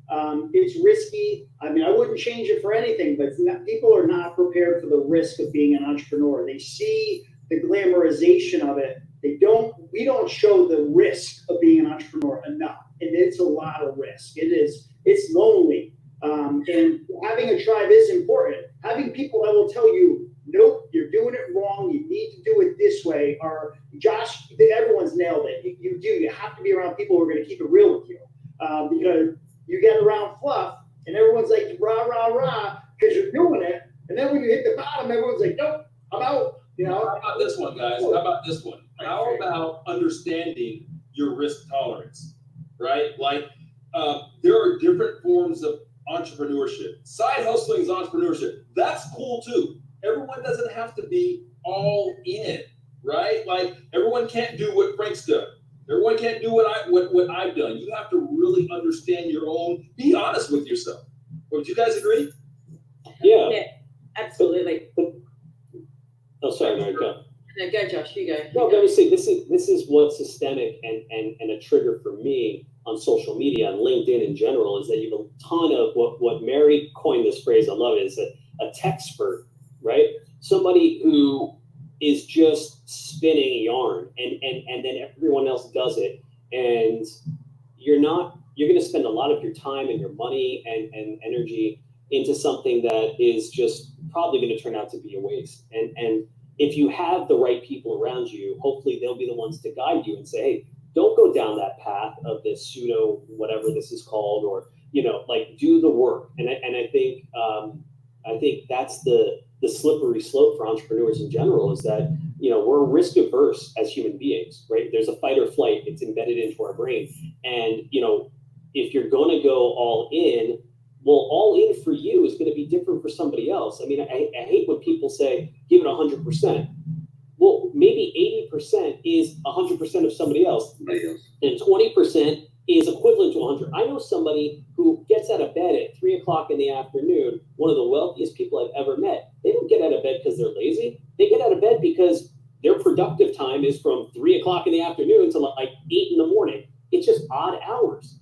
[SPEAKER 8] It's risky. I mean, I wouldn't change it for anything, but people are not prepared for the risk of being an entrepreneur. They see the glamorization of it. We don't show the risk of being an entrepreneur enough. And it's a lot of risk. It's lonely. And having a tribe is important. having people that will tell you, nope, you're doing it wrong, you need to do it this way, or Josh, everyone's nailed it. You have to be around people who are going to keep it real with you, because you get around fluff and everyone's like, rah, rah, rah, because you're doing it. And then when you hit the bottom, everyone's like, nope, I'm out. You know?
[SPEAKER 3] How about this one, guys? How about this one? How about understanding your risk tolerance, right? Like, there are different forms of entrepreneurship. Side hustling is entrepreneurship. That's cool too. Everyone doesn't have to be all in, right? Like, everyone can't do what Frank's done. Everyone can't do what I've done. You have to really understand your own. Be honest with yourself. Would you guys agree?
[SPEAKER 10] Yeah.
[SPEAKER 4] Absolutely.
[SPEAKER 10] Oh, sorry, Mary, go.
[SPEAKER 4] No, go, Josh. You go.
[SPEAKER 10] No, but let me see. This is what's systemic and a trigger for me on social media and LinkedIn in general is that you have a ton of what Mary coined this phrase. I love it. Is a techspert, right? Somebody who is just spinning a yarn and then everyone else does it, and you're going to spend a lot of your time and your money and energy into something that is just probably going to turn out to be a waste. And if you have the right people around you, hopefully they'll be the ones to guide you and say, hey, don't go down that path of this pseudo whatever this is called, or like do the work. And I think that's the slippery slope for entrepreneurs in general, is that we're risk averse as human beings, right? There's a fight or flight. It's embedded into our brain, and if you're going to go all in, well, all in for you is going to be different for somebody else. I mean, I hate when people say, give it 100%. Well, maybe 80% is 100% of somebody else, and 20% is equivalent to 100. I know somebody who gets out of bed at 3 o'clock in the afternoon, one of the wealthiest people I've ever met. They don't get out of bed because they're lazy. They get out of bed because their productive time is from 3 o'clock in the afternoon to like 8 in the morning. It's just odd hours.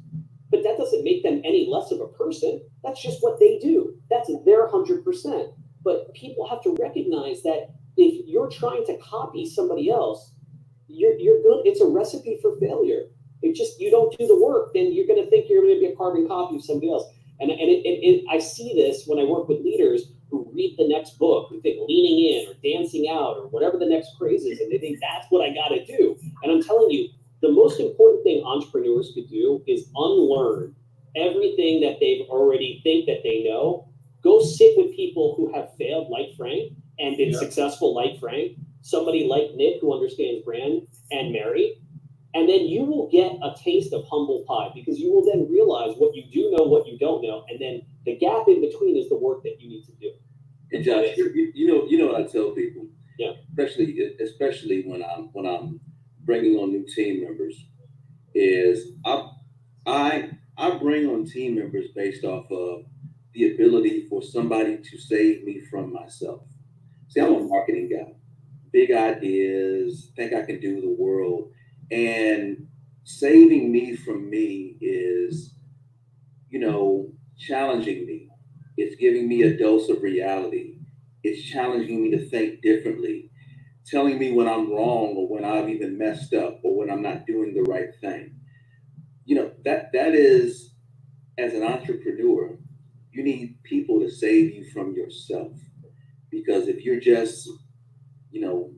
[SPEAKER 10] But that doesn't make them any less of a person. That's just what they do. That's their 100%. But people have to recognize that if you're trying to copy somebody else, you're good. It's a recipe for failure. You don't do the work, then you're going to think you're going to be a carbon copy of somebody else. And I see this when I work with leaders who read the next book, who think leaning in or dancing out or whatever the next craze is, and they think that's what I got to do. And I'm telling you, the most important thing entrepreneurs could do is unlearn everything that they've already think that they know. Go sit with people who have failed like Frank and been successful like Frank, somebody like Nick who understands brand, and Mary, and then you will get a taste of humble pie, because you will then realize what you do know, what you don't know, and then the gap in between is the work that you need to do.
[SPEAKER 9] And Josh, you know what I tell people,
[SPEAKER 10] yeah,
[SPEAKER 9] especially when I'm bringing on new team members, is I bring on team members based off of the ability for somebody to save me from myself. See, I'm a marketing guy, big ideas, think I can do the world, and saving me from me is, challenging me. It's giving me a dose of reality. It's challenging me to think differently, telling me when I'm wrong or when I've even messed up or when I'm not doing the right thing. That is, as an entrepreneur, you need people to save you from yourself. Because if you're just,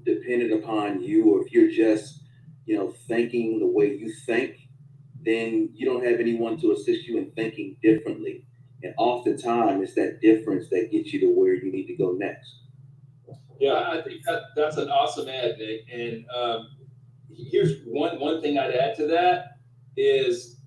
[SPEAKER 9] dependent upon you, or if you're just, thinking the way you think, then you don't have anyone to assist you in thinking differently. And oftentimes it's that difference that gets you to where you need to go next.
[SPEAKER 3] Yeah, I think that's an awesome ad, Nick. And here's one thing I'd add to that is,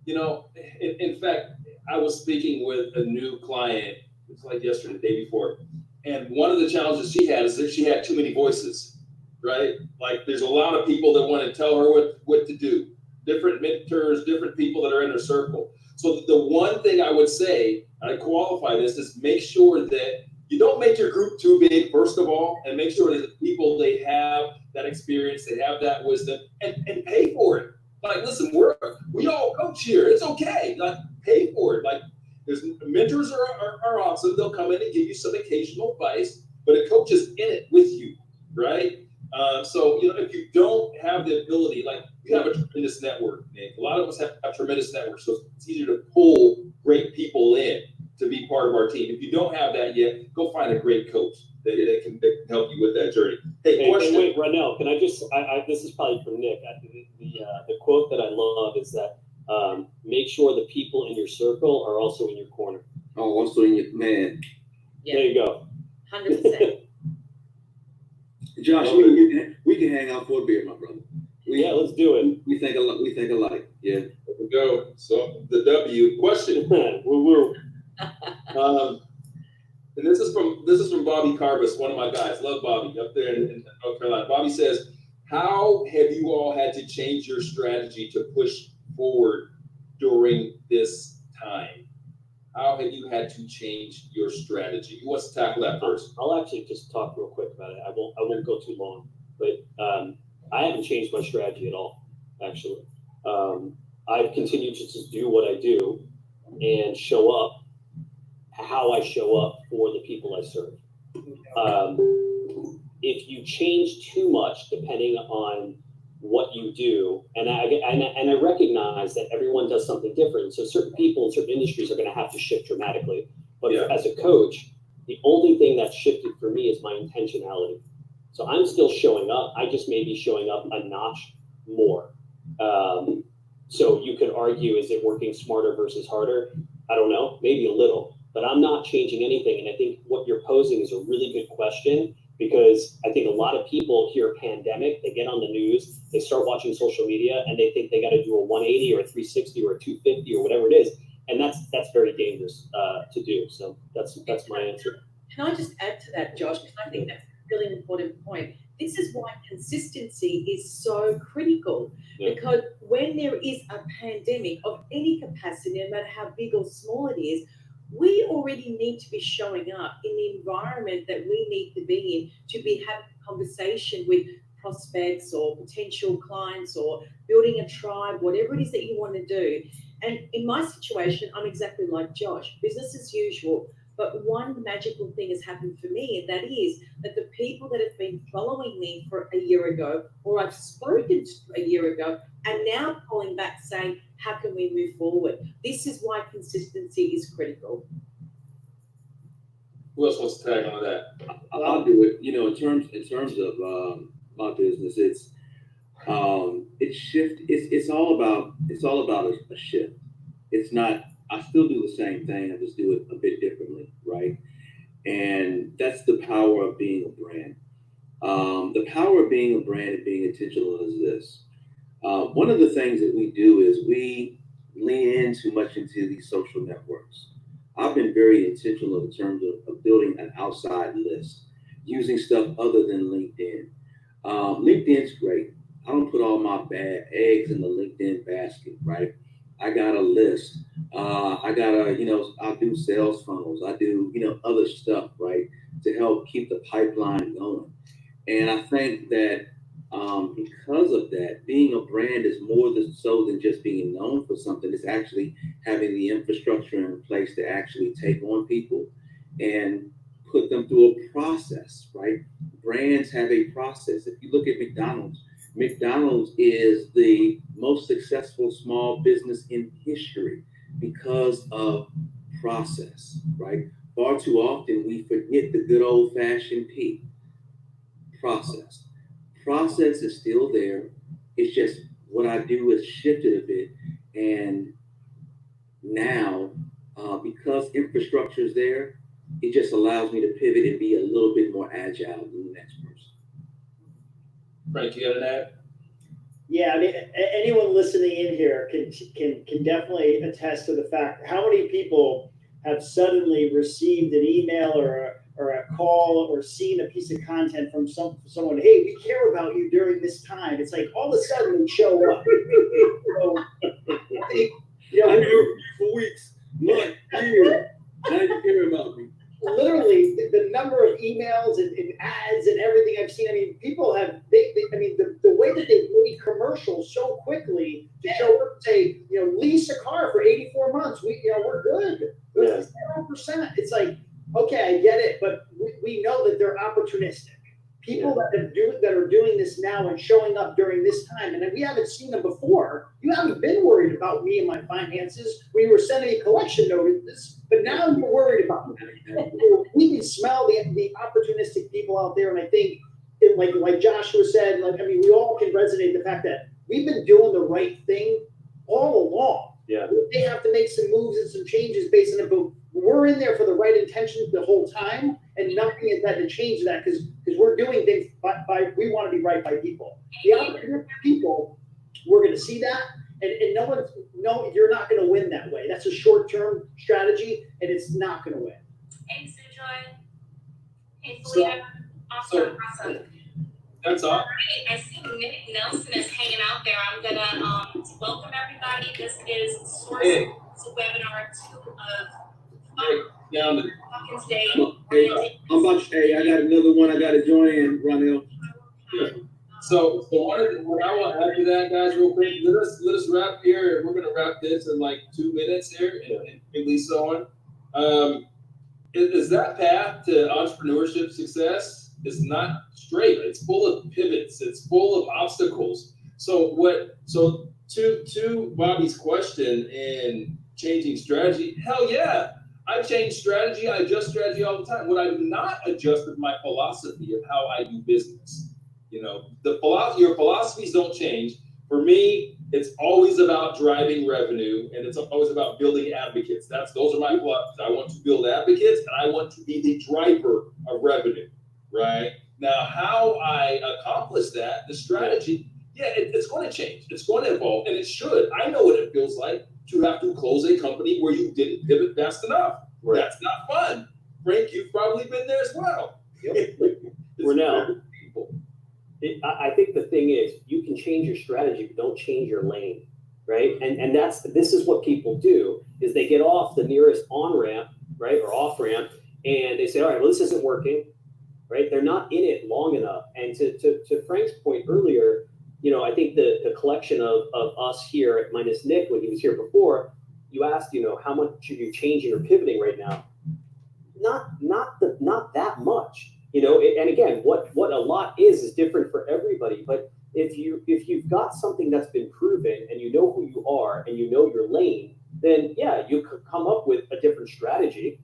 [SPEAKER 3] in fact, I was speaking with a new client, it's like yesterday, the day before, and one of the challenges she had is that she had too many voices, right? Like, there's a lot of people that want to tell her what to do, different mentors, different people that are in her circle. So the one thing I would say, and I qualify this, is make sure that you don't make your group too big, first of all, and make sure that the people, they have that experience, they have that wisdom, and pay for it. Like, listen, we all coach here. It's okay. Like, pay for it. Like, there's mentors are awesome. They'll come in and give you some occasional advice, but a coach is in it with you, right? So, if you don't have the ability, like, you have a tremendous network, Nick. A lot of us have tremendous networks, so it's easier to pull great people in to be part of our team. If you don't have that yet, go find a great coach that can help you with that journey. Hey, question.
[SPEAKER 10] Wait, Ronell, can I just, this is probably for Nick. The quote that I love is that make sure the people in your circle are also in your corner.
[SPEAKER 9] Oh, also in your, man.
[SPEAKER 4] Yeah.
[SPEAKER 10] There you go.
[SPEAKER 4] 100%.
[SPEAKER 9] Josh, we can hang out for a beer, my brother.
[SPEAKER 10] Let's do it.
[SPEAKER 9] We think alike. Yeah.
[SPEAKER 3] There we go. So the W question. And this is from Bobby Carbus, one of my guys. Love Bobby up there in North Carolina. Bobby says, how have you all had to change your strategy to push forward during this time? How have you had to change your strategy? Who wants to tackle that first?
[SPEAKER 10] I'll actually just talk real quick about it. I won't go too long, but I haven't changed my strategy at all, actually. I've continued to just do what I do and show up how I show up for the people I serve. If you change too much depending on what you do, and I recognize that everyone does something different, so certain people in certain industries are going to have to shift dramatically. But as a coach, the only thing that's shifted for me is my intentionality. So I'm still showing up. I just may be showing up a notch more. So you could argue, is it working smarter versus harder? I don't know, maybe a little, but I'm not changing anything. And I think what you're posing is a really good question, because I think a lot of people hear pandemic, they get on the news, they start watching social media, and they think they got to do a 180 or a 360 or a 250 or whatever it is. And that's very dangerous to do. So that's my answer.
[SPEAKER 4] Can I just add to that, Josh? Because I think that's a really important point. This is why consistency is so critical, because when there is a pandemic of any capacity, no matter how big or small it is, we already need to be showing up in the environment that we need to be in to be having a conversation with prospects or potential clients or building a tribe, whatever it is that you want to do. And in my situation, I'm exactly like Josh, business as usual. But one magical thing has happened for me, and that is that the people that have been following me for a year ago, or I've spoken to a year ago, are now calling back saying, how can we move forward? This is why consistency is critical.
[SPEAKER 3] Who else wants to tag on that?
[SPEAKER 9] I'll do it. You know, in terms of my business, it's shift. It's all about a shift. It's not. I still do the same thing. I just do it a bit differently, right? And that's the power of being a brand. The power of being a brand and being intentional is this. One of the things that we do is we lean in too much into these social networks. I've been very intentional in terms of building an outside list, using stuff other than LinkedIn. LinkedIn's great. I don't put all my bad eggs in the LinkedIn basket, right? I got a list. I do sales funnels. I do, other stuff, right, to help keep the pipeline going. And I think that because of that, being a brand is more than just being known for something. It's actually having the infrastructure in place to actually take on people and put them through a process, right? Brands have a process. If you look at McDonald's is the most successful small business in history because of process, right? Far too often we forget the good old-fashioned P, process. Process is still there. It's just what I do is shifted a bit. And now, because infrastructure is there, it just allows me to pivot and be a little bit more agile than the next person.
[SPEAKER 3] Frank, you got an ad?
[SPEAKER 8] Yeah, I mean, anyone listening in here can definitely attest to the fact how many people have suddenly received an email or a call or seen a piece of content from someone. Hey, we care about you during this time. It's like all of a sudden we show up. So,
[SPEAKER 9] I'm here for weeks, months, years. Now you care about me.
[SPEAKER 8] Literally, the number of emails and ads and everything I've seen. I mean, people have. The way that they made commercials so quickly to show up, say, lease a car for 84 months. We're good. It's 0%. It's like, okay, I get it, but we know that they're opportunistic. People that are doing this now and showing up during this time, and we haven't seen them before. You haven't been worried about me and my finances when you were sending me collection notices, but But now you're worried about that. We can smell the opportunistic people out there, and I think, like Joshua said, we all can resonate the fact that we've been doing the right thing all along.
[SPEAKER 10] Yeah.
[SPEAKER 8] They have to make some moves and some changes based on it, but we're in there for the right intentions the whole time, and nothing is that to change that because we're doing things by we want to be right by people. The other people, we're going to see that, and no, you're not going to win that way. That's a short-term strategy, and it's not going to win.
[SPEAKER 13] Hey, Sujoy. Hey, Felita. Awesome.
[SPEAKER 3] That's all.
[SPEAKER 13] All right, I see Nick Nelson is hanging out there. I'm gonna welcome everybody. This is Source Webinar 2 of
[SPEAKER 3] Down the
[SPEAKER 13] Hawkins Day.
[SPEAKER 14] Hey, I got another one I got to join in, Ronell.
[SPEAKER 3] So what I want to add to that, guys, real quick, let us wrap here. We're gonna wrap this in like 2 minutes here and bring Lisa on. Is that path to entrepreneurship success is not straight. It's full of pivots. It's full of obstacles. So to Bobby's question in changing strategy, hell yeah, I change strategy. I adjust strategy all the time. What I do not adjust is my philosophy of how I do business. Your philosophies don't change. For me, it's always about driving revenue, and it's always about building advocates. Those are my philosophies. I want to build advocates, and I want to be the driver of revenue. Right? Now, how I accomplish that, the strategy, it's going to change. It's going to evolve, and it should. I know what it feels like to have to close a company where you didn't pivot fast enough. Right. That's not fun. Frank, you've probably been there as well.
[SPEAKER 10] Yep. I think the thing is, you can change your strategy, but don't change your lane, right? And this is what people do, is they get off the nearest on-ramp, right, or off-ramp, and they say, all right, well, this isn't working. Right? They're not in it long enough. And to Frank's point earlier, I think the collection of us here, minus Nick when he was here before, you asked, how much are you changing or pivoting right now? Not that much. And again, what a lot is different for everybody. But if you've got something that's been proven and you know who you are and you know your lane, then yeah, you could come up with a different strategy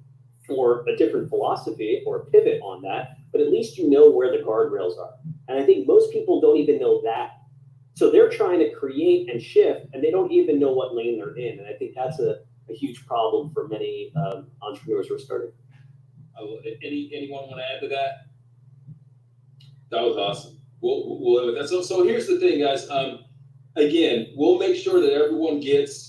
[SPEAKER 10] or a different philosophy or pivot on that, but at least you know where the guardrails are. And I think most people don't even know that. So they're trying to create and shift, and they don't even know what lane they're in. And I think that's a huge problem for many entrepreneurs who are starting.
[SPEAKER 3] Anyone want to add to that? That was awesome. We'll end with that. So here's the thing, guys. Again, we'll make sure that everyone gets.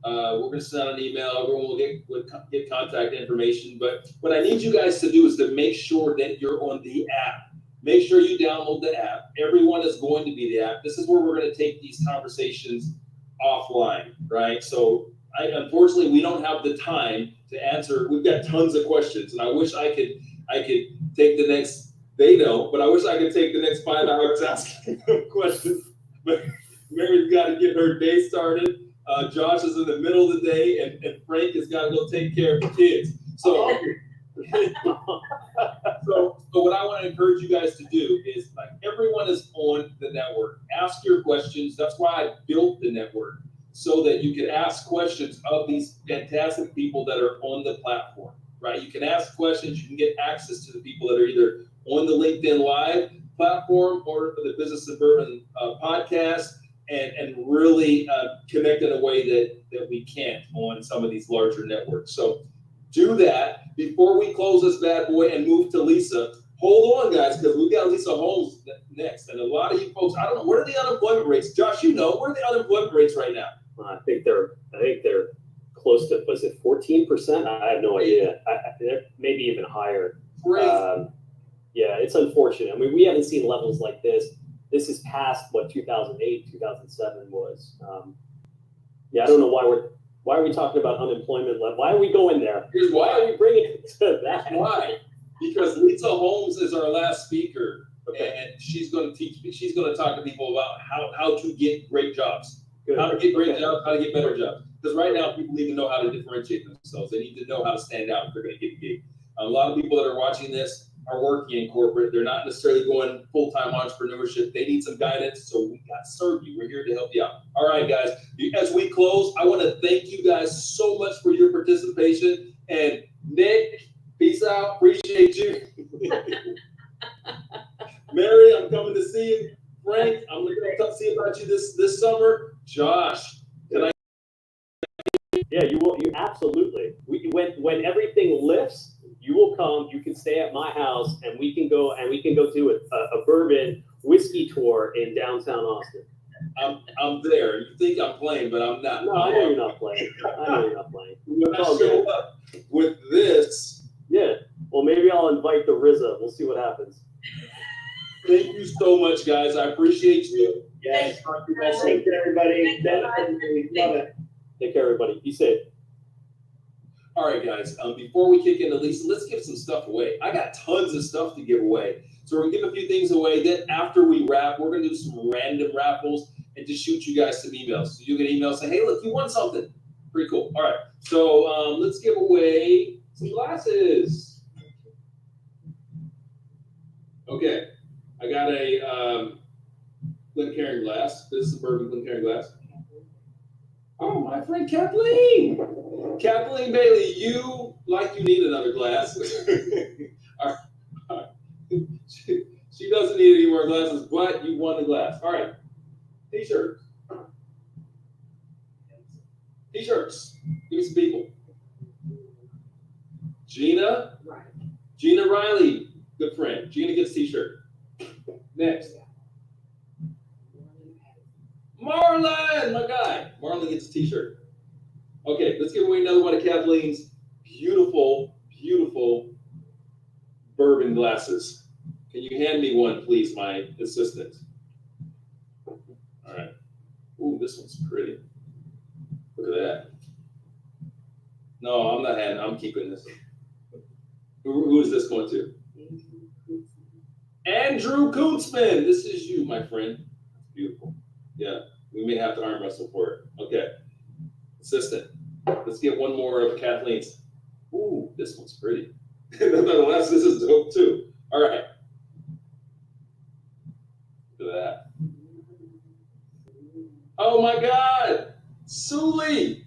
[SPEAKER 3] We're going to send out an email. Everyone will get contact information. But what I need you guys to do is to make sure that you're on the app. Make sure you download the app. Everyone is going to be the app. This is where we're going to take these conversations offline, right? So unfortunately, we don't have the time to answer. We've got tons of questions, and I wish I could take the next. They don't, but I wish I could take the next 5 hours asking them questions. But Mary's got to get her day started. Josh is in the middle of the day, and Frank has got to go take care of the kids. So, so what I want to encourage you guys to do is, like, everyone is on the network. Ask your questions. That's why I built the network, so that you can ask questions of these fantastic people that are on the platform, right? You can ask questions. You can get access to the people that are either on the LinkedIn Live platform or the Business Suburban podcast. And really connect in a way that we can't on some of these larger networks. So do that before we close this bad boy and move to Lisa. Hold on, guys, because we've got Lisa Holmes next. And a lot of you folks, I don't know, what are the unemployment rates? Josh, what are the unemployment rates right now?
[SPEAKER 10] I think they're close to, was it 14%? I have no idea. Maybe even higher.
[SPEAKER 3] Crazy.
[SPEAKER 10] Yeah, it's unfortunate. I mean, we haven't seen levels like this. This is past what 2008, 2007 was. I don't know why are we talking about unemployment level? Why are we going there?
[SPEAKER 3] Here's why.
[SPEAKER 10] Why are we bringing it to that?
[SPEAKER 3] Why? Because Lisa Holmes is our last speaker,
[SPEAKER 10] okay.
[SPEAKER 3] And she's going to talk to people about how to get great jobs,
[SPEAKER 10] Good.
[SPEAKER 3] how to get great jobs, how to get better jobs. Because right now people need to know how to differentiate themselves. They need to know how to stand out if they're going to get a gig. A lot of people that are watching this are working in corporate. They're not necessarily going full-time entrepreneurship. They need some guidance, so we got to serve you. We're here to help you out. All right, guys. As we close, I want to thank you guys so much for your participation. And Nick, peace out. Appreciate you. Mary, I'm coming to see you. Frank, I'm going to come see about you this summer. Josh, can I?
[SPEAKER 10] Yeah, you will. You absolutely. When everything lifts, you will come. You can stay at my house, and we can go do a bourbon whiskey tour in downtown Austin.
[SPEAKER 3] I'm there. You think I'm playing, but I'm not.
[SPEAKER 10] No, I know you're not playing.
[SPEAKER 3] When I show up with this.
[SPEAKER 10] Yeah. Well, maybe I'll invite the RZA. We'll see what happens.
[SPEAKER 3] Thank you so much, guys. I appreciate you.
[SPEAKER 8] Yes. Thank you, everybody. Love it.
[SPEAKER 10] Take care, everybody. Be safe.
[SPEAKER 3] All right, guys. Before we kick into Lisa, let's give some stuff away. I got tons of stuff to give away. So we're gonna give a few things away. Then after we wrap, we're gonna do some random raffles and just shoot you guys some emails. So you'll get emails saying, hey, look, you won something. Pretty cool. All right. So let's give away some glasses. Okay. I got a Glencairn glass. This is a bourbon Glencairn glass. Oh, my friend Kathleen. Kathleen Bailey, you need another glass. All right. She doesn't need any more glasses, but you won the glass. All right. T-shirts. T-shirts. Give me some people. Gina Riley, good friend. Gina gets a T-shirt. Next. Marlon, my guy. Marlon gets a T-shirt. Okay, let's give away another one of Kathleen's beautiful, beautiful bourbon glasses. Can you hand me one, please, my assistant? All right. Ooh, this one's pretty. Look at that. No, I'm not handing. I'm keeping this. Who is this going to? Andrew Kuntzman. This is you, my friend. Beautiful. Yeah, we may have to arm wrestle for it. Okay. Assistant. Let's get one more of Kathleen's. Ooh, this one's pretty. Nonetheless, this is dope too. All right. Look at that. Oh my God. Suliana.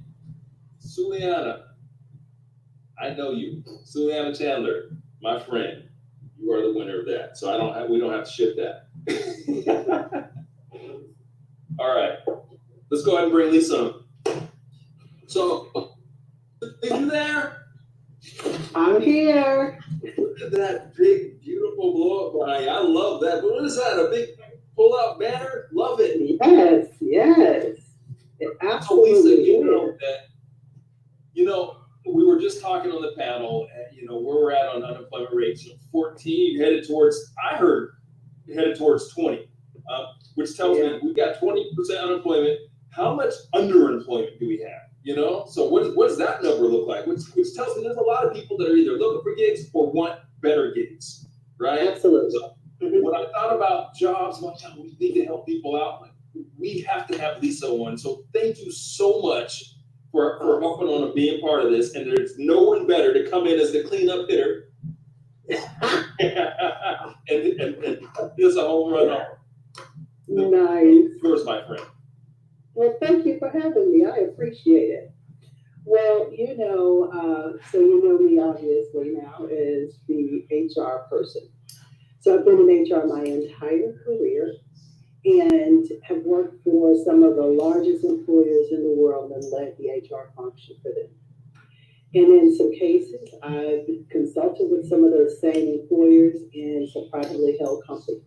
[SPEAKER 3] I know you. Suliana Chandler, my friend. You are the winner of that. So we don't have to ship that. All right. Let's go ahead and bring Lisa on. So, are you there?
[SPEAKER 15] I'm here.
[SPEAKER 3] Look at that big, beautiful blow-up line. I love that. What is that? A big pull-out banner? Love it.
[SPEAKER 15] Yes. It absolutely
[SPEAKER 3] so Lisa,
[SPEAKER 15] is.
[SPEAKER 3] We were just talking on the panel, where we're at on unemployment rates. 14, headed towards 20, which tells me we've got 20% unemployment. How much underemployment do we have? So what does that number look like? Which tells me there's a lot of people that are either looking for gigs or want better gigs, right?
[SPEAKER 15] Absolutely.
[SPEAKER 3] So when I thought about jobs, we need to help people out. We have to have Lisa on. So thank you so much for helping on and being part of this. And there's no one better to come in as the cleanup hitter and just a home run off.
[SPEAKER 15] Nice.
[SPEAKER 3] Yours, my friend.
[SPEAKER 15] Well, thank you for having me. I appreciate it. Well, so you know me obviously now as the HR person. So I've been in HR my entire career and have worked for some of the largest employers in the world and led the HR function for them. And in some cases, I've consulted with some of those same employers in some privately held companies.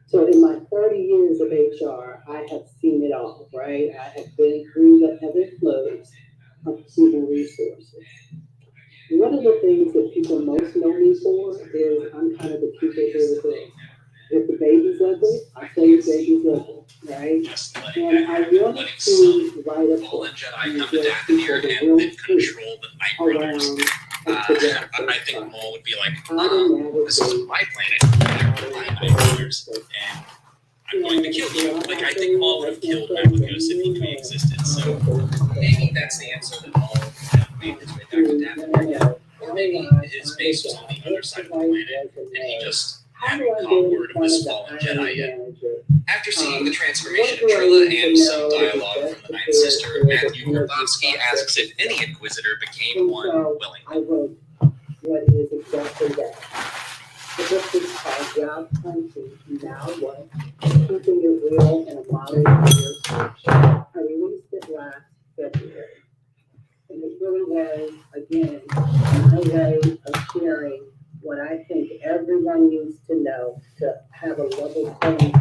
[SPEAKER 15] So in my 30 years of HR, I have seen it all, right? I have been through the ebb and flows of human resources. One of the things that people most know me for is I'm kind of the keeper here with it. If the baby's ugly, I'll tell you the baby's ugly, right? And I wanted to write a book and get people the real truth around
[SPEAKER 16] I think Maul would be like, this is my planet, my years, and I'm going to kill you. Like, I think Maul would have killed Maglicus if he pre-existed, so maybe that's the answer that Maul made his way back to Dathomir. Or maybe his base was on the other side of the planet, and he just hadn't caught word of this fallen Jedi yet. After seeing the transformation of Trilla and some dialogue from the and sister, Matthew Gorlowski, asks if any inquisitor became one willingly.
[SPEAKER 15] I wrote what is exactly that. The book is called Job Hunting, Now What? Keeping It Real in a Modern Career Search. I released it last February. And it really was, again, my way of sharing what I think everyone needs to know to have a level playing